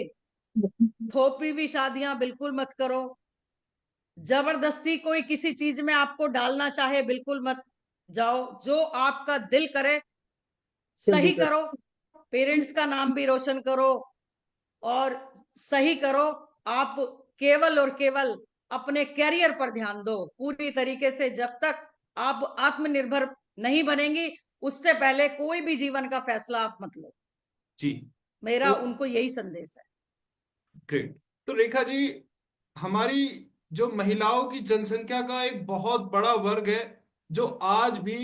थोपी भी शादियां बिल्कुल मत करो। जबरदस्ती कोई किसी चीज में आपको डालना चाहे, बिल्कुल मत जाओ। जो आपका दिल करे जल्दी सही कर। करो, पेरेंट्स का नाम भी रोशन करो, और सही करो। आप केवल और केवल अपने कैरियर पर ध्यान दो पूरी तरीके से। जब तक आप आत्मनिर्भर नहीं बनेंगी, उससे पहले कोई भी जीवन का फैसला आप मत लो। जी। मेरा तो उनको यही संदेश है। ग्रेट। तो रेखा जी, हमारी जो महिलाओं की जनसंख्या का एक बहुत बड़ा वर्ग है, जो आज भी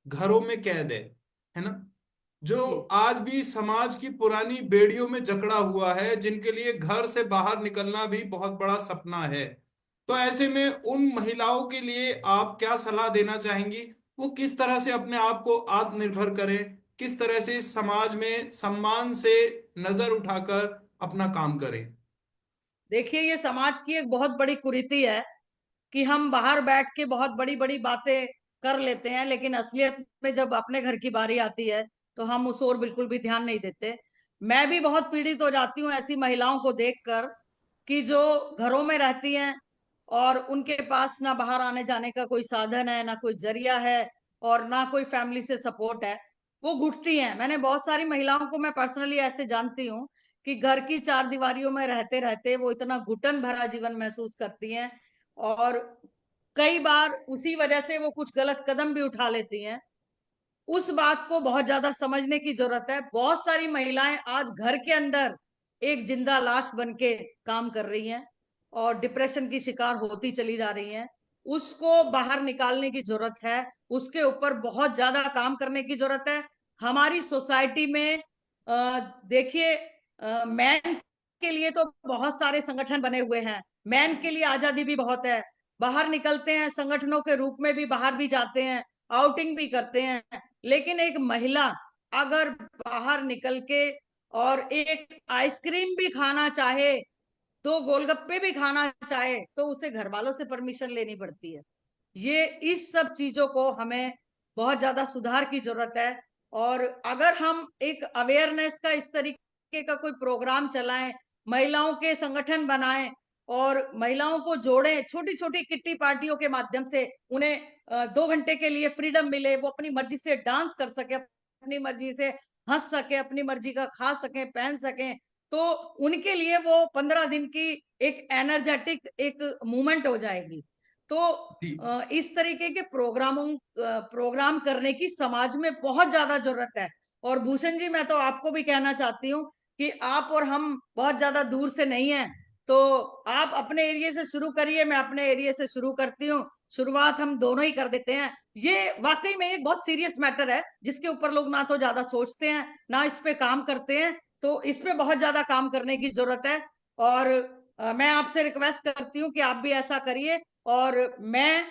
घरों में कैद है ना, जो जी आज भी समाज की पुरानी बेड़ियों में जकड़ा हुआ है, जिनके लिए घर से बाहर निकलना भी बहुत बड़ा सपना है। तो ऐसे में उन महिलाओं के लिए आप क्या सलाह देना चाहेंगी? वो किस तरह से अपने आप को आत्मनिर्भर करें, किस तरह से इस समाज में सम्मान से नजर उठाकर अपना काम करें? देखिए, ये समाज की एक बहुत बड़ी कुरीति है कि हम बाहर बैठ के बहुत बड़ी बड़ी बातें कर लेते हैं, लेकिन असलियत में जब अपने घर की बारी आती है तो हम उस ओर बिल्कुल भी ध्यान नहीं देते। मैं भी बहुत पीड़ित हो जाती हूँ ऐसी महिलाओं को देखकर कि जो घरों में रहती हैं और उनके पास ना बाहर आने जाने का कोई साधन है, ना कोई जरिया है, और ना कोई फैमिली से सपोर्ट है। वो घुटती हैं। मैंने बहुत सारी महिलाओं को मैं पर्सनली ऐसे जानती हूँ कि घर की चार दीवारियों में रहते रहते वो इतना घुटन भरा जीवन महसूस करती हैं, और कई बार उसी वजह से वो कुछ गलत कदम भी उठा लेती हैं। उस बात को बहुत ज्यादा समझने की जरूरत है। बहुत सारी महिलाएं आज घर के अंदर एक जिंदा लाश बन के काम कर रही हैं और डिप्रेशन की शिकार होती चली जा रही हैं। उसको बाहर निकालने की जरूरत है। उसके ऊपर बहुत ज्यादा काम करने की जरूरत है। हमारी सोसाइटी में देखिए, मैन के लिए तो बहुत सारे संगठन बने हुए हैं। मैन के लिए आजादी भी बहुत है। बाहर निकलते हैं, संगठनों के रूप में भी बाहर भी जाते हैं, आउटिंग भी करते हैं। लेकिन एक महिला अगर बाहर निकल के और एक आइसक्रीम भी खाना चाहे तो गोलगप्पे भी खाना चाहे तो उसे घर वालों से परमिशन लेनी पड़ती है। ये इस सब चीजों को हमें बहुत ज्यादा सुधार की जरूरत है। और अगर हम एक अवेयरनेस का इस तरीके का कोई प्रोग्राम चलाएं, महिलाओं के संगठन बनाएं और महिलाओं को जोड़ें, छोटी छोटी किट्टी पार्टियों के माध्यम से उन्हें 2 घंटे के लिए फ्रीडम मिले, वो अपनी मर्जी से डांस कर सके, अपनी मर्जी से हंस सके, अपनी मर्जी का खा सके, पहन सके, तो उनके लिए वो 15 दिन की एक एनर्जेटिक एक मूवमेंट हो जाएगी। तो जी इस तरीके के प्रोग्राम करने की समाज में बहुत ज्यादा जरूरत है। और भूषण जी, मैं तो आपको भी कहना चाहती हूँ कि आप और हम बहुत ज्यादा दूर से नहीं हैं, तो आप अपने एरिया से शुरू करिए, मैं अपने एरिया से शुरू करती हूँ। शुरुआत हम दोनों ही कर देते हैं। ये वाकई में एक बहुत सीरियस मैटर है जिसके ऊपर लोग ना तो ज्यादा सोचते हैं ना इस पे काम करते हैं, तो इस पे बहुत ज्यादा काम करने की जरूरत है। और मैं आपसे रिक्वेस्ट करती हूँ कि आप भी ऐसा करिए। और मैं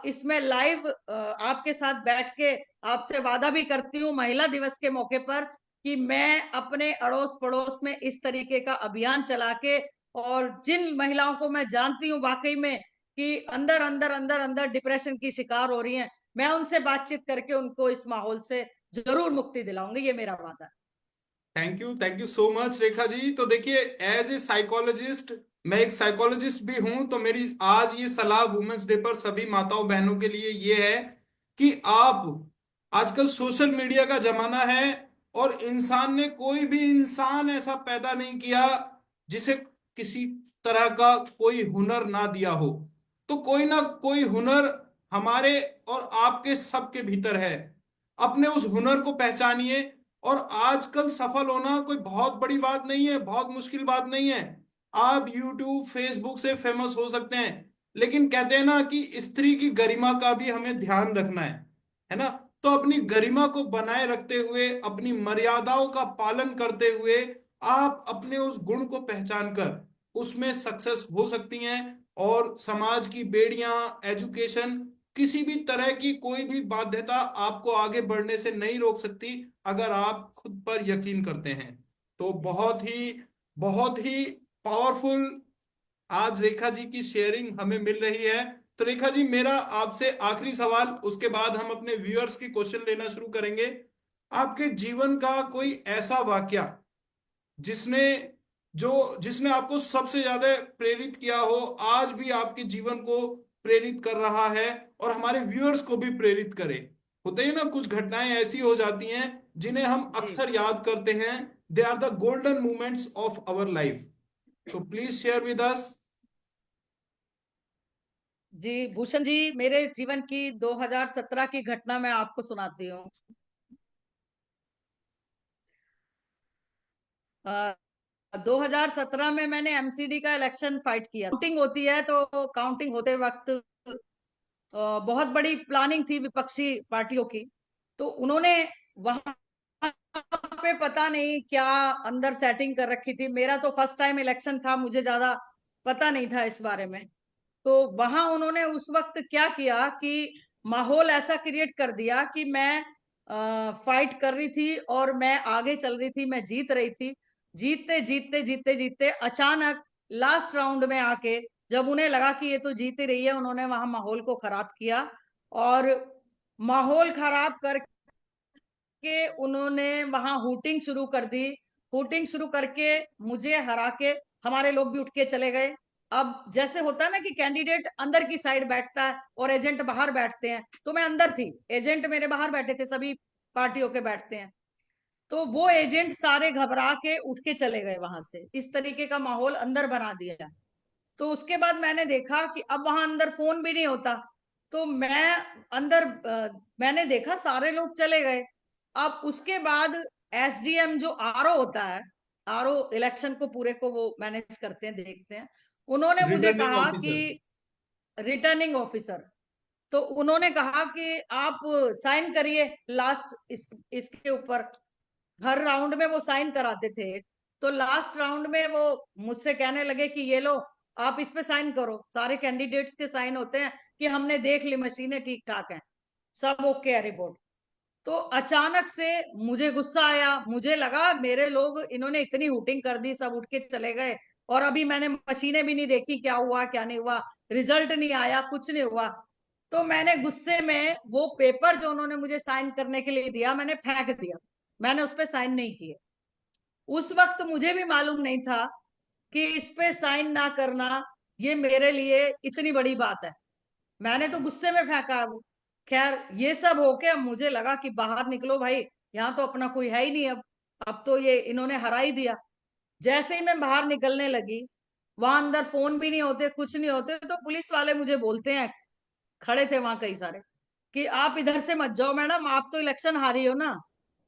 इसमें लाइव आपके साथ बैठ के आपसे वादा भी करती हूँ महिला दिवस के मौके पर कि मैं अपने अड़ोस पड़ोस में इस तरीके का अभियान चला के, और जिन महिलाओं को मैं जानती हूँ वाकई में कि अंदर अंदर अंदर अंदर डिप्रेशन की शिकार हो रही हैं, मैं उनसे बातचीत करके उनको इस माहौल से जरूर मुक्ति दिलाऊंगी, ये मेरा वादा है। Thank you so much Rekha जी। तो देखिए, एज ए साइकोलॉजिस्ट, मैं एक साइकोलॉजिस्ट भी हूं, तो मेरी आज ये सलाह वुमेन्स डे पर सभी माताओं बहनों के लिए ये है कि आप, आजकल सोशल मीडिया का जमाना है और इंसान ने, कोई भी इंसान ऐसा पैदा नहीं किया जिसे किसी तरह का कोई हुनर ना दिया हो। तो कोई ना कोई हुनर हमारे और आपके सबके भीतर है। अपने उस हुनर को पहचानिए। और आजकल सफल होना कोई बहुत बड़ी बात नहीं है, बहुत मुश्किल बात नहीं है। आप यूट्यूब फेसबुक से फेमस हो सकते हैं, लेकिन कहते हैं ना कि स्त्री की गरिमा का भी हमें ध्यान रखना है ना। तो अपनी गरिमा को बनाए रखते हुए, अपनी मर्यादाओं का पालन करते हुए, आप अपने उस गुण को पहचान कर उसमें सक्सेस हो सकती हैं। और समाज की बेड़ियां, एजुकेशन, किसी भी तरह की कोई भी बाध्यता आपको आगे बढ़ने से नहीं रोक सकती, अगर आप खुद पर यकीन करते हैं। तो बहुत ही पावरफुल आज रेखा जी की शेयरिंग हमें मिल रही है। तो रेखा जी, मेरा आपसे आखिरी सवाल, उसके बाद हम अपने व्यूअर्स की क्वेश्चन लेना शुरू करेंगे। आपके जीवन का कोई ऐसा वाकया जिसने जिसने आपको सबसे ज्यादा प्रेरित किया हो, आज भी आपके जीवन को प्रेरित कर रहा है और हमारे व्यूअर्स को भी प्रेरित करे। होते ही ना, कुछ घटनाएं ऐसी हो जाती हैं जिन्हें हम जी अक्सर याद करते हैं। They are the golden moments of our life. तो प्लीज शेयर विद अस। जी भूषण जी, मेरे जीवन की 2017 की घटना मैं आपको सुनाती हूँ। 2017 में मैंने एमसीडी का इलेक्शन फाइट किया। काउंटिंग होती है, तो काउंटिंग होते वक्त बहुत बड़ी प्लानिंग थी विपक्षी पार्टियों की। तो उन्होंने वहां पे पता नहीं क्या अंदर सेटिंग कर रखी थी। मेरा तो फर्स्ट टाइम इलेक्शन था, मुझे ज्यादा पता नहीं था इस बारे में। तो वहां उन्होंने उस वक्त क्या किया कि माहौल ऐसा क्रिएट कर दिया कि मैं फाइट कर रही थी और मैं आगे चल रही थी, मैं जीत रही थी। जीतते जीतते जीतते जीतते अचानक लास्ट राउंड में आके, जब उन्हें लगा कि ये तो जीत ही रही है, उन्होंने वहां माहौल को खराब किया। और माहौल खराब करके उन्होंने वहां हुटिंग शुरू कर दी। हुटिंग शुरू करके मुझे हरा के हमारे लोग भी उठ के चले गए। अब जैसे होता है ना कि कैंडिडेट अंदर की साइड बैठता है और एजेंट बाहर बैठते हैं, तो मैं अंदर थी, एजेंट मेरे बाहर बैठे थे, सभी पार्टियों के बैठते हैं। तो वो एजेंट सारे घबरा के उठ के चले गए वहां से, इस तरीके का माहौल अंदर बना दिया। तो उसके बाद मैंने देखा कि अब वहां अंदर फोन भी नहीं होता। तो मैं अंदर मैंने देखा सारे लोग चले गए। अब उसके बाद एसडीएम जो आरओ होता है, आरओ इलेक्शन को पूरे को वो मैनेज करते हैं, देखते हैं, उन्होंने मुझे रिटर्निंग कहा कि ऑफिसर। रिटर्निंग ऑफिसर, तो उन्होंने कहा कि आप साइन करिए लास्ट इसके ऊपर। हर राउंड में वो साइन कराते थे। तो लास्ट राउंड में वो मुझसे कहने लगे कि ये लो, आप इस पे साइन करो। सारे कैंडिडेट्स के साइन होते हैं कि हमने देख ली, मशीनें ठीक ठाक हैं, सब ओके है रिपोर्ट। तो अचानक से मुझे गुस्सा आया, मुझे लगा मेरे लोग, इन्होंने इतनी हुटिंग कर दी, सब उठ के चले गए, और अभी मैंने मशीनें भी नहीं देखी क्या हुआ क्या नहीं हुआ, रिजल्ट नहीं आया, कुछ नहीं हुआ। तो मैंने गुस्से में वो पेपर जो उन्होंने मुझे साइन करने के लिए दिया मैंने फेंक दिया, मैंने उस पर साइन नहीं किए। उस वक्त मुझे भी मालूम नहीं था कि इस पे साइन ना करना ये मेरे लिए इतनी बड़ी बात है। मैंने तो गुस्से में फेंका वो। खैर ये सब होके अब मुझे लगा कि बाहर निकलो भाई, यहाँ तो अपना कोई है ही नहीं। अब तो ये इन्होंने हरा ही दिया। जैसे ही मैं बाहर निकलने लगी, वहां अंदर फोन भी नहीं होते, कुछ नहीं होते, तो पुलिस वाले मुझे बोलते हैं, खड़े थे वहां कई सारे, कि आप इधर से मत जाओ मैडम, आप तो इलेक्शन हारी हो ना,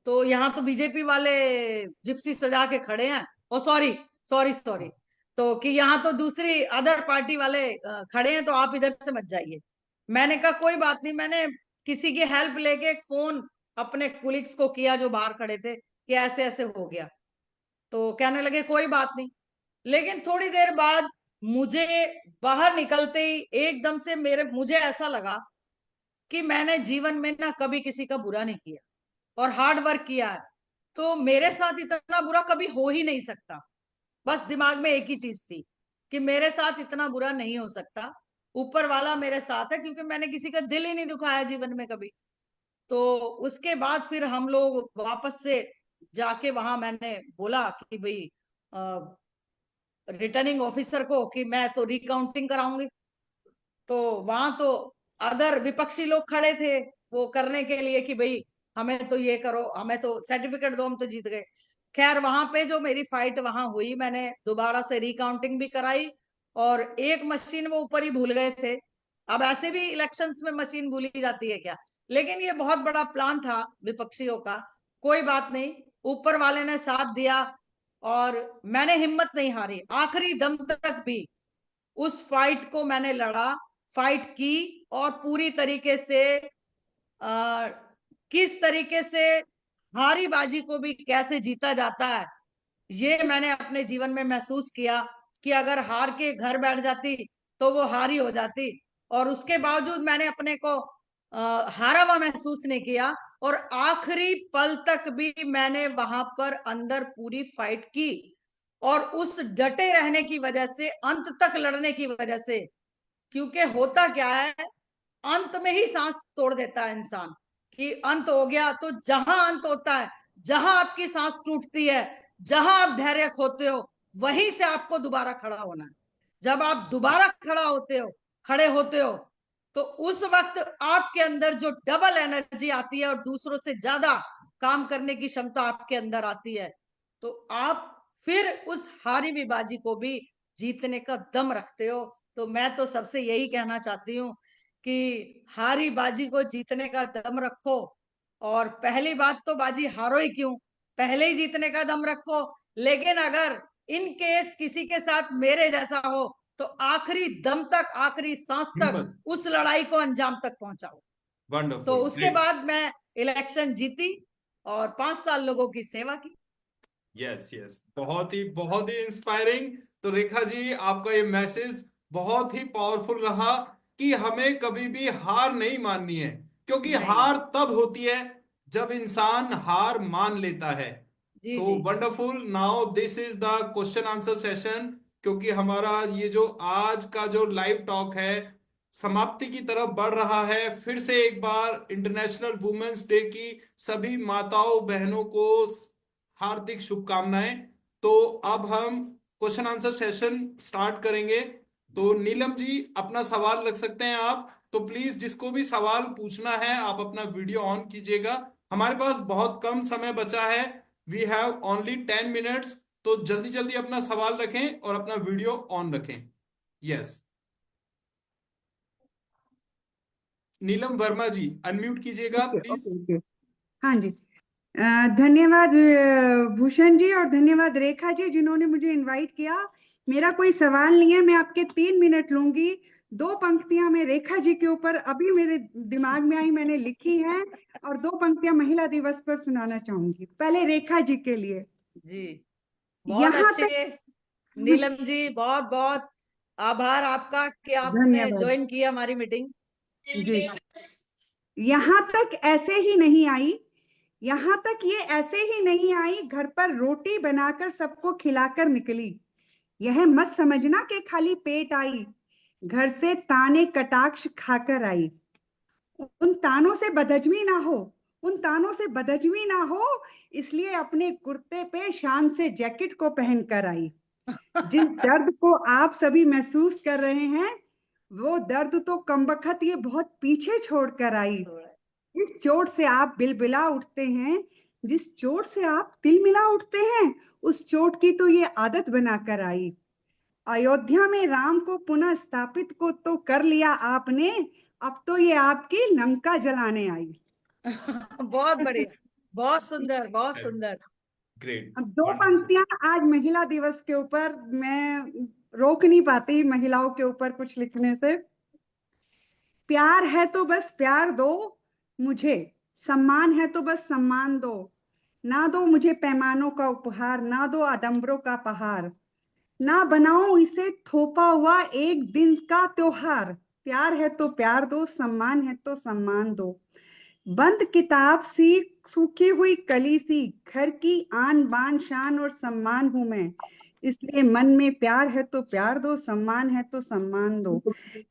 तो यहाँ तो बीजेपी वाले जिप्सी सजा के खड़े हैं। ओ सॉरी, सॉरी सॉरी, तो कि यहाँ तो दूसरी अदर पार्टी वाले खड़े हैं, तो आप इधर से मत जाइए। मैंने कहा कोई बात नहीं। मैंने किसी की हेल्प लेके एक फोन अपने कुलिग्स को किया जो बाहर खड़े थे कि ऐसे ऐसे हो गया। तो कहने लगे कोई बात नहीं। लेकिन थोड़ी देर बाद मुझे बाहर निकलते ही एकदम से मुझे ऐसा लगा कि मैंने जीवन में ना कभी किसी का बुरा नहीं किया और हार्ड वर्क किया है, तो मेरे साथ इतना बुरा कभी हो ही नहीं सकता। बस दिमाग में एक ही चीज थी कि मेरे साथ इतना बुरा नहीं हो सकता, ऊपर वाला मेरे साथ है, क्योंकि मैंने किसी का दिल ही नहीं दुखाया जीवन में कभी। तो उसके बाद फिर हम लोग वापस से जाके वहां मैंने बोला कि भाई रिटर्निंग ऑफिसर को कि मैं तो रिकाउंटिंग कराऊंगी। तो वहां तो अदर विपक्षी लोग खड़े थे वो करने के लिए कि भाई हमें तो ये करो, हमें तो सर्टिफिकेट दो, हम तो जीत गए। खैर वहां पे जो मेरी फाइट वहां हुई, मैंने दोबारा से रिकाउंटिंग भी कराई, और एक मशीन वो ऊपर ही भूल गए थे। अब ऐसे भी इलेक्शंस में मशीन भूली जाती है क्या? लेकिन ये बहुत बड़ा प्लान था विपक्षियों का। कोई बात नहीं, ऊपर वाले ने साथ दिया और मैंने हिम्मत नहीं हारी, आखिरी दम तक भी उस फाइट को मैंने लड़ा, फाइट की, और पूरी तरीके से आ, किस तरीके से हारी बाजी को भी कैसे जीता जाता है ये मैंने अपने जीवन में महसूस किया। कि अगर हार के घर बैठ जाती तो वो हारी हो जाती, और उसके बावजूद मैंने अपने को हारा हुआ महसूस नहीं किया, और आखिरी पल तक भी मैंने वहां पर अंदर पूरी फाइट की। और उस डटे रहने की वजह से, अंत तक लड़ने की वजह से, क्योंकि होता क्या है, अंत में ही सांस तोड़ देता है इंसान, कि अंत हो गया। तो जहां अंत होता है, जहां आपकी सांस टूटती है, जहां आप धैर्य खोते हो, वहीं से आपको दोबारा खड़ा होना है। जब आप दोबारा खड़े होते हो, तो उस वक्त आपके अंदर जो डबल एनर्जी आती है और दूसरों से ज्यादा काम करने की क्षमता आपके अंदर आती है, तो आप फिर उस हारी हुई बाजी को भी जीतने का दम रखते हो। तो मैं तो सबसे यही कहना चाहती हूँ कि हारी बाजी को जीतने का दम रखो। और पहली बात तो बाजी हारो ही क्यों, पहले ही जीतने का दम रखो। लेकिन अगर इन केस किसी के साथ मेरे जैसा हो, तो आखिरी दम तक, आखिरी सांस तक हिम्मत। उस लड़ाई को अंजाम तक पहुंचाओ। तो वंडरफुल, उसके ग्रेट। बाद मैं इलेक्शन जीती और 5 साल लोगों की सेवा की। यस यस, बहुत ही इंस्पायरिंग। तो रेखा जी, आपका ये मैसेज बहुत ही पावरफुल रहा कि हमें कभी भी हार नहीं माननी है, क्योंकि नहीं। हार तब होती है जब इंसान हार मान लेता है। जी सो जी। Wonderful. Now this is the question answer session, क्योंकि हमारा ये जो आज का जो लाइव टॉक है समाप्ति की तरफ बढ़ रहा है। फिर से एक बार इंटरनेशनल वुमेन्स डे की सभी माताओं बहनों को हार्दिक शुभकामनाएं। तो अब हम क्वेश्चन आंसर सेशन स्टार्ट करेंगे। तो नीलम जी, अपना सवाल रख सकते हैं आप। तो प्लीज जिसको भी सवाल पूछना है आप अपना वीडियो ऑन कीजिएगा। हमारे पास बहुत कम समय बचा है, वी हैव ओनली 10 मिनट्स। तो जल्दी जल्दी अपना सवाल रखें और अपना वीडियो ऑन रखें। यस, नीलम वर्मा जी अनम्यूट कीजिएगा ओके प्लीज। Okay okay. हाँ जी। धन्यवाद भूषण जी, और धन्यवाद रेखा जी जिन्होंने मुझे इनवाइट किया। मेरा कोई सवाल नहीं है, मैं आपके 3 मिनट लूंगी। 2 पंक्तियां मैं रेखा जी के ऊपर अभी मेरे दिमाग में आई, मैंने लिखी हैं, और 2 पंक्तियां महिला दिवस पर सुनाना चाहूंगी। पहले रेखा जी के लिए। जी बहुत यहाँ तक अच्छे। नीलम जी बहुत बहुत आभार आपका कि आपने धन्यवाद ज्वाइन किया हमारी मीटिंग। जी। यहाँ तक ऐसे ही नहीं आई, यहाँ तक ये ऐसे ही नहीं आई, घर पर रोटी बनाकर सबको खिलाकर निकली। यह मत समझना कि खाली पेट आई, घर से ताने कटाक्ष खाकर आई। उन तानों से बदहजमी ना हो, उन तानों से बदहजमी ना हो, इसलिए अपने कुर्ते पे शान से जैकेट को पहन कर आई। जिस दर्द को आप सभी महसूस कर रहे हैं, वो दर्द तो कमबख्त ये बहुत पीछे छोड़ कर आई। जिस चोट से आप बिलबिला उठते हैं, जिस चोट से आप तिलमिला उठते हैं, उस चोट की तो ये आदत बनाकर आई। अयोध्या में राम को पुनः स्थापित को तो कर लिया आपने, अब तो ये आपकी लंका जलाने आई। बहुत बढ़िया, बहुत सुंदर, बहुत सुंदर। ग्रेट, अब दो वंडरफुल। पंक्तियां आज महिला दिवस के ऊपर मैं रोक नहीं पाती महिलाओं के ऊपर कुछ लिखने से। प्यार है तो बस प्यार दो मुझे, सम्मान है तो बस सम्मान दो, ना दो मुझे पैमानों का उपहार, ना दो आडंबरों का पहाड़, ना बनाओ इसे थोपा हुआ एक दिन का त्योहार। प्यार है तो प्यार दो, सम्मान है तो सम्मान दो। बंद किताब सी, सूखी हुई कली सी, घर की आन बान शान और सम्मान हूं मैं, इसलिए मन में प्यार है तो प्यार दो, सम्मान है तो सम्मान दो।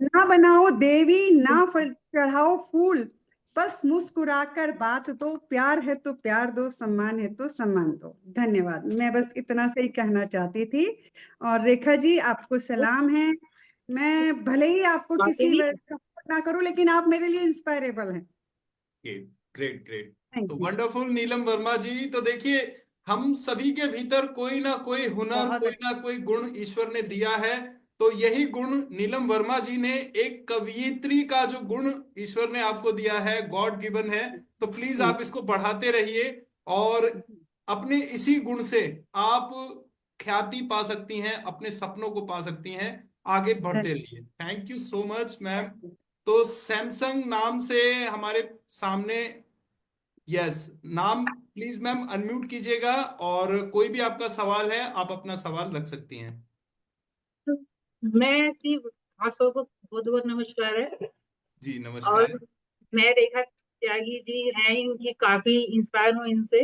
ना बनाओ देवी, ना चढ़ाओ फूल, बस मुस्कुराकर बात दो। प्यार है तो प्यार दो, सम्मान है तो सम्मान दो। धन्यवाद। मैं बस इतना से ही कहना चाहती थी। और रेखा जी, आपको सलाम है। मैं भले ही आपको किसी वजह से सपोर्ट ना करूं, लेकिन आप मेरे लिए इंस्पायरेबल हैं। Great, great, great. थैंक तो यू। वंडरफुल नीलम वर्मा जी। तो देखिए, हम सभी के भीतर कोई ना कोई हुनर, बहुत कोई अच्छा। ना कोई गुण ईश्वर ने दिया है। तो यही गुण नीलम वर्मा जी ने, एक कवयित्री का जो गुण ईश्वर ने आपको दिया है, गॉड गिवन है, तो प्लीज आप इसको बढ़ाते रहिए। और अपने इसी गुण से आप ख्याति पा सकती हैं, अपने सपनों को पा सकती हैं। आगे बढ़ते रहिए। Thank you so much ma'am. तो सैमसंग नाम से हमारे सामने, यस, नाम प्लीज मैम अनम्यूट कीजिएगा, और कोई भी आपका सवाल है आप अपना सवाल रख सकती हैं। मैं सिर्फ, आप सबको बहुत बहुत नमस्कार है। जी और नमस्कार। मैं रेखा त्यागी जी हैं, इनकी काफी इंस्पायर हूँ इनसे।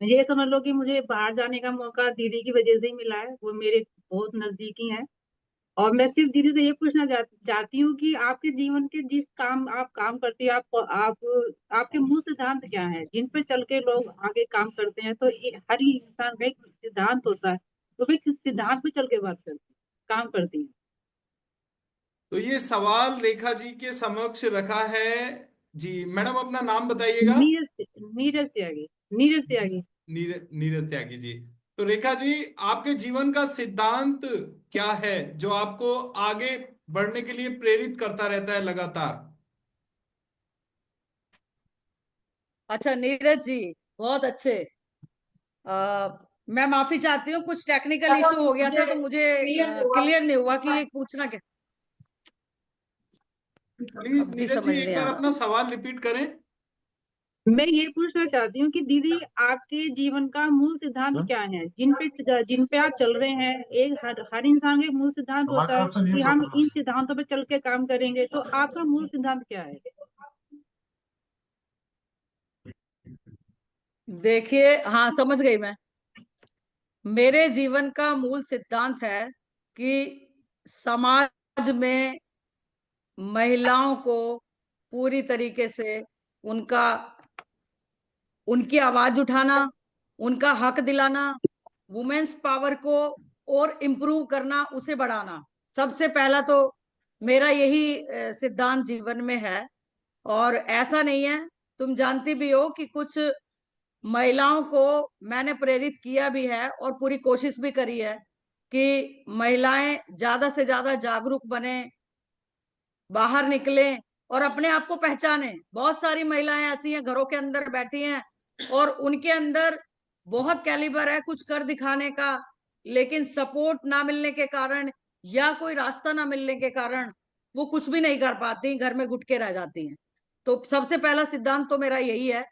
ये समझ लो कि मुझे बाहर जाने का मौका दीदी की वजह से ही मिला है, वो मेरे बहुत नजदीकी हैं। और मैं सिर्फ दीदी से ये पूछना चाहती हूँ कि आपके जीवन के जिस काम आप काम करती है, आप आपके मूल सिद्धांत क्या है जिन पे चल के लोग आगे काम करते हैं। तो हर ही इंसान का एक सिद्धांत होता है, तो वे किस सिद्धांत पे चल के बात करती काम करती हैं। तो ये सवाल रेखा जी के समक्ष रखा है। जी मैडम, अपना नाम बताइएगा। नीरज नीरज त्यागी, नीरज त्यागी। नीरज त्यागी जी। तो रेखा जी, आपके जीवन का सिद्धांत क्या है जो आपको आगे बढ़ने के लिए प्रेरित करता रहता है लगातार? अच्छा नीरज जी, बहुत अच्छे। मैं माफी चाहती हूँ, कुछ टेक्निकल इशू हो गया था तो मुझे क्लियर नहीं हुआ कि ये पूछना क्या। प्लीज अब भी नीरज जी समझ एक नहीं आ बार रहा। अपना सवाल रिपीट करें। मैं ये पूछना चाहती हूँ कि दीदी, आपके जीवन का मूल सिद्धांत क्या है जिन पे आप चल रहे हैं। एक हर इंसान का एक मूल सिद्धांत होता है कि हम इन सिद्धांतों पे चल के काम करेंगे। तो आपका मूल सिद्धांत क्या है? देखिए, हाँ समझ गई मैं। मेरे जीवन का मूल सिद्धांत है कि समाज में महिलाओं को पूरी तरीके से उनका उनकी आवाज उठाना, उनका हक दिलाना, वुमेन्स पावर को और इम्प्रूव करना, उसे बढ़ाना। सबसे पहला तो मेरा यही सिद्धांत जीवन में है। और ऐसा नहीं है, तुम जानती भी हो कि कुछ महिलाओं को मैंने प्रेरित किया भी है और पूरी कोशिश भी करी है कि महिलाएं ज्यादा से ज्यादा जागरूक बने, बाहर निकले और अपने आप को पहचाने। बहुत सारी महिलाएं ऐसी हैं घरों के अंदर बैठी हैं और उनके अंदर बहुत कैलिबर है कुछ कर दिखाने का, लेकिन सपोर्ट ना मिलने के कारण या कोई रास्ता ना मिलने के कारण वो कुछ भी नहीं कर पाती, घर में घुट के रह जाती हैं। तो सबसे पहला सिद्धांत तो मेरा यही है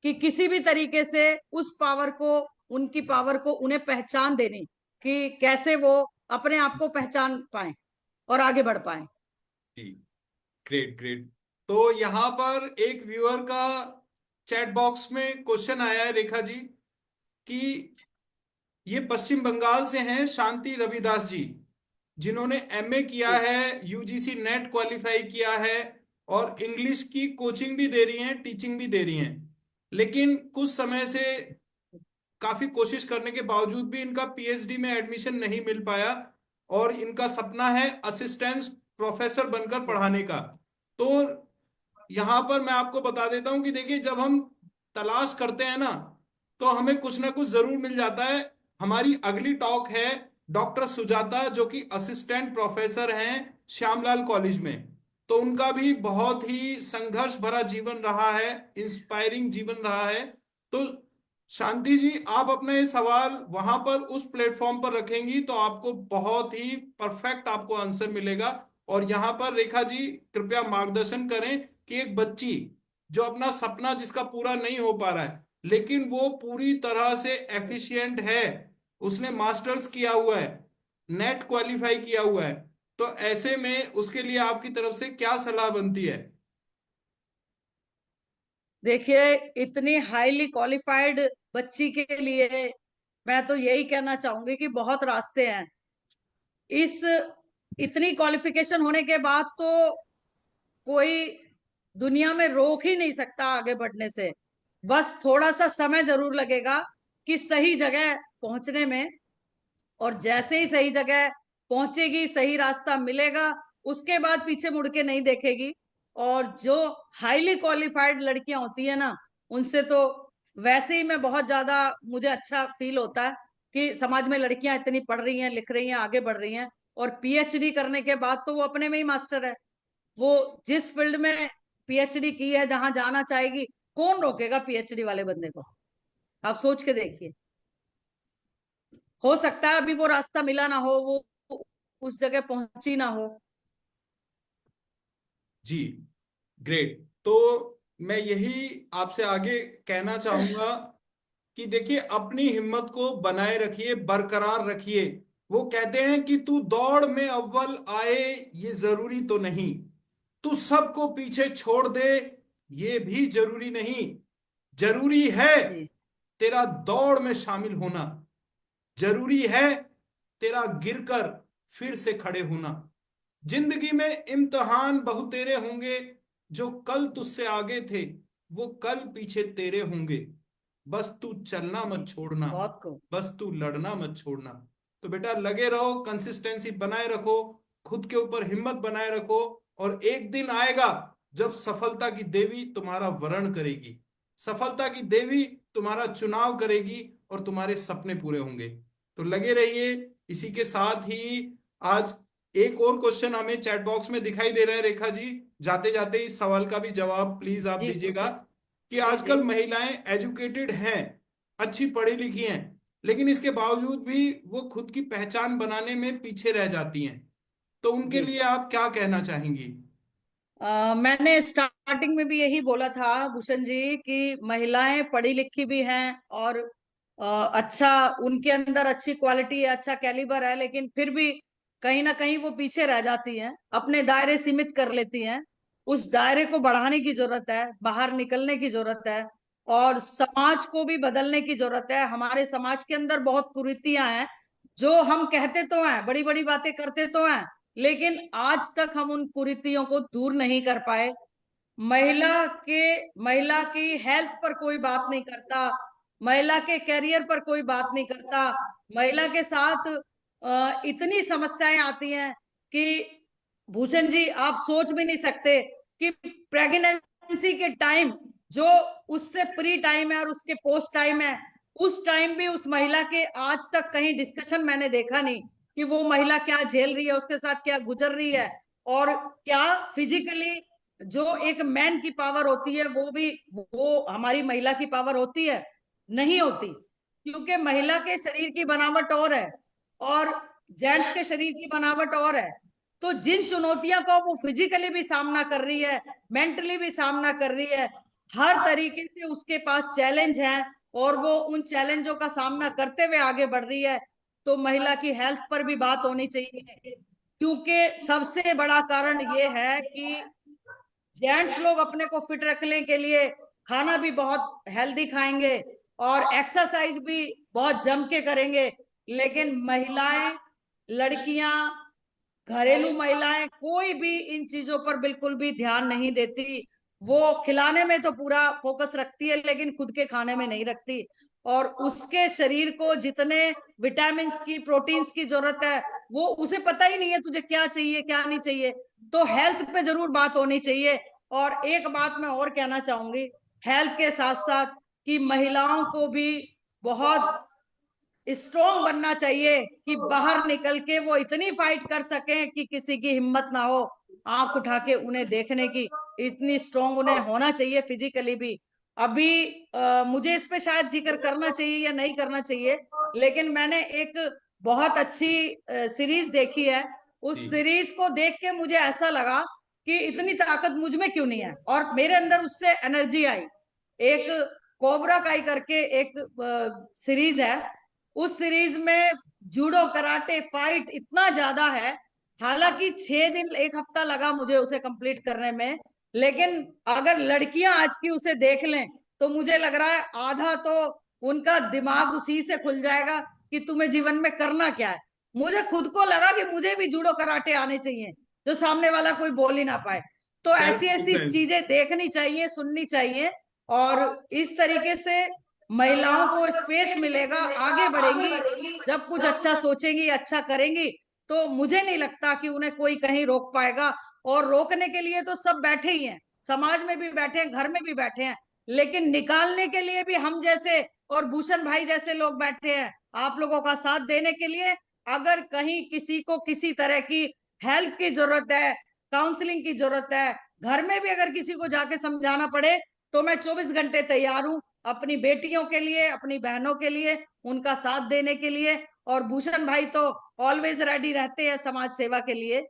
कि किसी भी तरीके से उस पावर को, उनकी पावर को उन्हें पहचान देनी, कि कैसे वो अपने आप को पहचान पाए और आगे बढ़ पाए। जी, ग्रेट, ग्रेट। तो यहाँ पर एक व्यूअर का चैट बॉक्स में क्वेश्चन आया है रेखा जी, कि ये पश्चिम बंगाल से हैं शांति रविदास जी, जिन्होंने एमए किया है, यूजीसी नेट क्वालिफाई किया है और इंग्लिश की कोचिंग भी दे रही हैं, टीचिंग भी दे रही हैं। लेकिन कुछ समय से काफी कोशिश करने के बावजूद भी इनका पीएचडी में एडमिशन नहीं मिल पाया और इनका सपना है असिस्टेंट प्रोफेसर बनकर पढ़ाने का। तो यहां पर मैं आपको बता देता हूं कि देखिए, जब हम तलाश करते हैं ना, तो हमें कुछ ना कुछ जरूर मिल जाता है। हमारी अगली टॉक है डॉक्टर सुजाता, जो कि असिस्टेंट प्रोफेसर हैं श्यामलाल कॉलेज में। तो उनका भी बहुत ही संघर्ष भरा जीवन रहा है, इंस्पायरिंग जीवन रहा है। तो शांति जी, आप अपना ये सवाल वहां पर उस प्लेटफॉर्म पर रखेंगी तो आपको बहुत ही परफेक्ट आपको आंसर मिलेगा। और यहाँ पर रेखा जी कृपया मार्गदर्शन करें कि एक बच्ची जो अपना सपना जिसका पूरा नहीं हो पा रहा है, लेकिन वो पूरी तरह से एफिशिएंट है, उसने मास्टर्स किया हुआ है, नेट क्वालिफाई किया हुआ है, तो ऐसे में उसके लिए आपकी तरफ से क्या सलाह बनती है? देखिए, इतनी हाईली क्वालिफाइड बच्ची के लिए मैं तो यही कहना चाहूंगी कि बहुत रास्ते हैं। इस इतनी क्वालिफिकेशन होने के बाद तो कोई दुनिया में रोक ही नहीं सकता आगे बढ़ने से। बस थोड़ा सा समय जरूर लगेगा कि सही जगह पहुंचने में, और जैसे ही सही जगह पहुंचेगी, सही रास्ता मिलेगा, उसके बाद पीछे मुड़ के नहीं देखेगी। और जो हाईली क्वालिफाइड लड़कियां होती है ना, उनसे तो वैसे ही मैं बहुत ज्यादा, मुझे अच्छा फील होता है कि समाज में लड़कियां इतनी पढ़ रही हैं, लिख रही हैं, आगे बढ़ रही हैं। और पीएचडी करने के बाद तो वो अपने में ही मास्टर है। वो जिस फील्ड में पीएचडी की है, जहां जाना चाहेगी, कौन रोकेगा पीएचडी वाले बंदे को? आप सोच के देखिए। हो सकता है अभी वो रास्ता मिला ना हो, वो उस जगह पहुंची ना हो। जी, ग्रेट। तो मैं यही आपसे आगे कहना चाहूंगा कि देखिए, अपनी हिम्मत को बनाए रखिए, बरकरार रखिए। वो कहते हैं कि तू दौड़ में अव्वल आए ये जरूरी तो नहीं, तू सबको पीछे छोड़ दे ये भी जरूरी नहीं। जरूरी है जी। तेरा दौड़ में शामिल होना, जरूरी है तेरा गिरकर फिर से खड़े होना। जिंदगी में इम्तिहान बहुतेरे होंगे, जो कल तुझसे आगे थे वो कल पीछे तेरे होंगे। बस तू चलना मत जी, छोड़ना, बहुत को। बस तू लड़ना मत छोड़ना। तो बेटा लगे रहो, कंसिस्टेंसी बनाए रखो, खुद के ऊपर हिम्मत बनाए रखो, और एक दिन आएगा जब सफलता की देवी तुम्हारा वरण करेगी, सफलता की देवी तुम्हारा चुनाव करेगी और तुम्हारे सपने पूरे होंगे। तो लगे रहिए। इसी के साथ ही आज एक और क्वेश्चन हमें चैट बॉक्स में दिखाई दे रहा है, रेखा जी, जाते जाते इस सवाल का भी जवाब प्लीज आप जी दीजिएगा पूछे। कि जी जी। आजकल महिलाएं एजुकेटेड हैं, अच्छी पढ़ी लिखी हैं, लेकिन इसके बावजूद भी वो खुद की पहचान बनाने में पीछे रह जाती हैं। तो उनके जी। लिए आप क्या कहना चाहेंगी? मैंने स्टार्टिंग में भी यही बोला था भूषण जी कि महिलाएं पढ़ी लिखी भी हैं, और अच्छा, उनके अंदर अच्छी क्वालिटी है, अच्छा कैलिबर है, लेकिन फिर भी कहीं ना कहीं वो पीछे रह जाती हैं, अपने दायरे सीमित कर लेती हैं। उस दायरे को बढ़ाने की जरूरत है, बाहर निकलने की जरूरत है, और समाज को भी बदलने की जरूरत है। हमारे समाज के अंदर बहुत कुरीतियां हैं, जो हम कहते तो हैं, बड़ी बड़ी बातें करते तो हैं, लेकिन आज तक हम उन कुरीतियों को दूर नहीं कर पाए। महिला की हेल्थ पर कोई बात नहीं करता, महिला के करियर पर कोई बात नहीं करता। महिला के साथ इतनी समस्याएं आती हैं कि भूषण जी आप सोच भी नहीं सकते कि प्रेगनेंसी के टाइम, जो उससे प्री टाइम है और उसके पोस्ट टाइम है, उस टाइम भी उस महिला के आज तक कहीं डिस्कशन मैंने देखा नहीं कि वो महिला क्या झेल रही है, उसके साथ क्या गुजर रही है, और क्या फिजिकली जो एक मैन की पावर होती है वो भी, वो हमारी महिला की पावर होती है, नहीं होती। क्योंकि महिला के शरीर की बनावट और है, और जेंट्स के शरीर की बनावट और है। तो जिन चुनौतियों का वो फिजिकली भी सामना कर रही है, मेंटली भी सामना कर रही है, हर तरीके से उसके पास चैलेंज है, और वो उन चैलेंजों का सामना करते हुए आगे बढ़ रही है। तो महिला की हेल्थ पर भी बात होनी चाहिए, क्योंकि सबसे बड़ा कारण ये है कि जेंट्स लोग अपने को फिट रखने के लिए खाना भी बहुत हेल्दी खाएंगे, और एक्सरसाइज भी बहुत जम के करेंगे। लेकिन महिलाएं, लड़कियां, घरेलू महिलाएं कोई भी इन चीजों पर बिल्कुल भी ध्यान नहीं देती। वो खिलाने में तो पूरा फोकस रखती है लेकिन खुद के खाने में नहीं रखती। और उसके शरीर को जितने विटामिन की, प्रोटीन्स की जरूरत है, वो उसे पता ही नहीं है तुझे क्या चाहिए क्या नहीं चाहिए। तो हेल्थ पे जरूर बात होनी चाहिए। और एक बात मैं और कहना चाहूंगी, हेल्थ के साथ साथ कि महिलाओं को भी बहुत स्ट्रोंग बनना चाहिए कि बाहर निकल के वो इतनी फाइट कर सकें कि किसी की हिम्मत ना हो आंख उठा के उन्हें देखने की। इतनी स्ट्रोंग उन्हें होना चाहिए फिजिकली भी। अभी मुझे इस पे शायद जिक्र करना चाहिए या नहीं करना चाहिए, लेकिन मैंने एक बहुत अच्छी सीरीज देखी है। उस जी सीरीज को देख के मुझे ऐसा लगा कि इतनी ताकत मुझ में क्यों नहीं है, और मेरे अंदर उससे एनर्जी आई। एक कोबरा काई करके एक सीरीज है। उस सीरीज में जूडो, कराटे, फाइट इतना ज्यादा है। हालांकि 6 दिन, एक हफ्ता लगा मुझे उसे कंप्लीट करने में। लेकिन अगर लड़कियां आज की उसे देख लें तो मुझे लग रहा है आधा तो उनका दिमाग उसी से खुल जाएगा कि तुम्हें जीवन में करना क्या है। मुझे खुद को लगा कि मुझे भी जूडो कराटे आने चाहिए जो सामने वाला कोई बोल ही ना पाए। तो सेल्फ ऐसी ऐसी डिफेंस। चीजें देखनी चाहिए, सुननी चाहिए। और इस तरीके से महिलाओं को स्पेस मिलेगा, आगे बढ़ेंगी। जब कुछ अच्छा सोचेंगी, अच्छा करेंगी, तो मुझे नहीं लगता कि उन्हें कोई कहीं रोक पाएगा। और रोकने के लिए तो सब बैठे ही हैं, समाज में भी बैठे हैं, घर में भी बैठे हैं। लेकिन निकालने के लिए भी हम जैसे और भूषण भाई जैसे लोग बैठे हैं, आप लोगों का साथ देने के लिए। अगर कहीं किसी को किसी तरह की हेल्प की जरूरत है, काउंसलिंग की जरूरत है, घर में भी अगर किसी को जाके समझाना पड़े, तो मैं 24 घंटे तैयार हूं अपनी बेटियों के लिए, अपनी बहनों के लिए, उनका साथ देने के लिए। और भूषण भाई तो ऑलवेज रेडी रहते हैं समाज सेवा के लिए।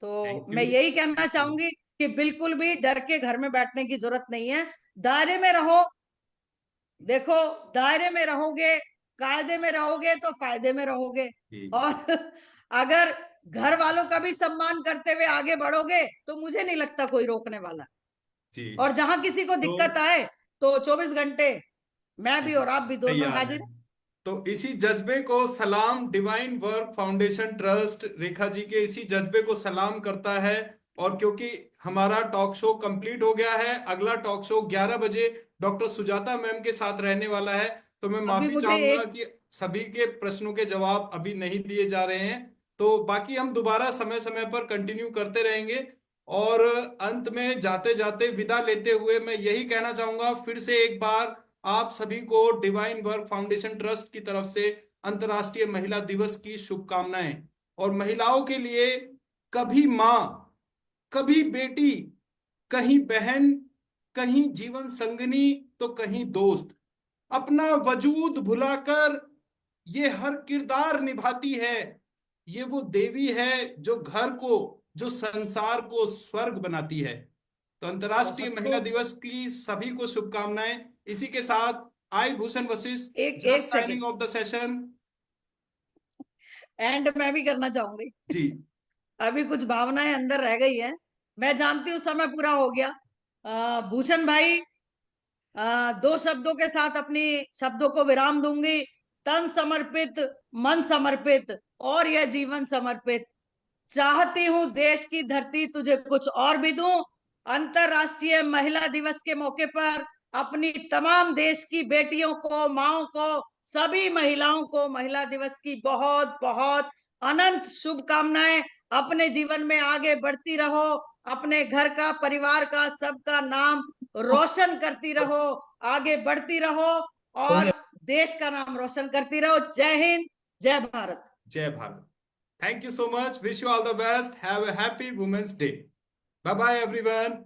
थैंक तो मैं यू। यही कहना चाहूंगी कि बिल्कुल भी डर के घर में बैठने की जरूरत नहीं है। दायरे में रहो। देखो, दायरे में रहोगे, कायदे में रहोगे तो फायदे में रहोगे। जी और अगर घर वालों का भी सम्मान करते हुए आगे बढ़ोगे तो मुझे नहीं लगता कोई रोकने वाला। जी। और जहां किसी को तो दिक्कत आए तो 24 घंटे मैं जी भी और आप भी दोनों तैयार है। हाजिर। तो इसी जज्बे को सलाम divine work foundation trust Rekha ji के इसी जज्बे को सलाम करता है। और क्योंकि हमारा टॉक शो कंप्लीट हो गया है, अगला टॉक शो 11 बजे डॉक्टर सुजाता मैम के साथ रहने वाला है। तो मैं अभी माफी मुझे चाहूंगा एक कि सभी के प्रश्नों के जवाब अभी नहीं दिए जा रहे हैं। तो बाकी हम दोबारा समय समय पर कंटिन्यू करते रहेंगे। और अंत में जाते जाते विदा लेते हुए मैं यही कहना चाहूंगा फिर से एक बार आप सभी को डिवाइन वर्क फाउंडेशन ट्रस्ट की तरफ से अंतर्राष्ट्रीय महिला दिवस की शुभकामनाएं। और महिलाओं के लिए कभी माँ, कभी बेटी, कहीं बहन, कहीं जीवन संगनी, तो कहीं दोस्त, अपना वजूद भुलाकर ये हर किरदार निभाती है। ये वो देवी है जो घर को, जो संसार को स्वर्ग बनाती है। तो अंतर्राष्ट्रीय बहुत महिला खूब। दिवस की सभी को शुभकामनाएं। इसी के साथ आई भूषण वशिष्ठ एक जस्ट एक second signing off the session. And मैं भी करना चाहूंगी। जी अभी कुछ भावनाएं अंदर रह गई है। मैं जानती हूँ समय पूरा हो गया। भूषण भाई, दो शब्दों के साथ अपनी शब्दों को विराम दूंगी। तन समर्पित, मन समर्पित और यह जीवन समर्पित। चाहती हूँ देश की धरती तुझे कुछ और भी दूं। अंतरराष्ट्रीय महिला दिवस के मौके पर अपनी तमाम देश की बेटियों को, माओ को, सभी महिलाओं को महिला दिवस की बहुत बहुत अनंत शुभकामनाएं। अपने जीवन में आगे बढ़ती रहो, अपने घर का, परिवार का, सबका नाम रोशन करती रहो, आगे बढ़ती रहो और देश का नाम रोशन करती रहो। जय हिंद, जय भारत। जय Bharat. Thank you so much. Wish you all the best. Have a happy women's day. Bye bye everyone.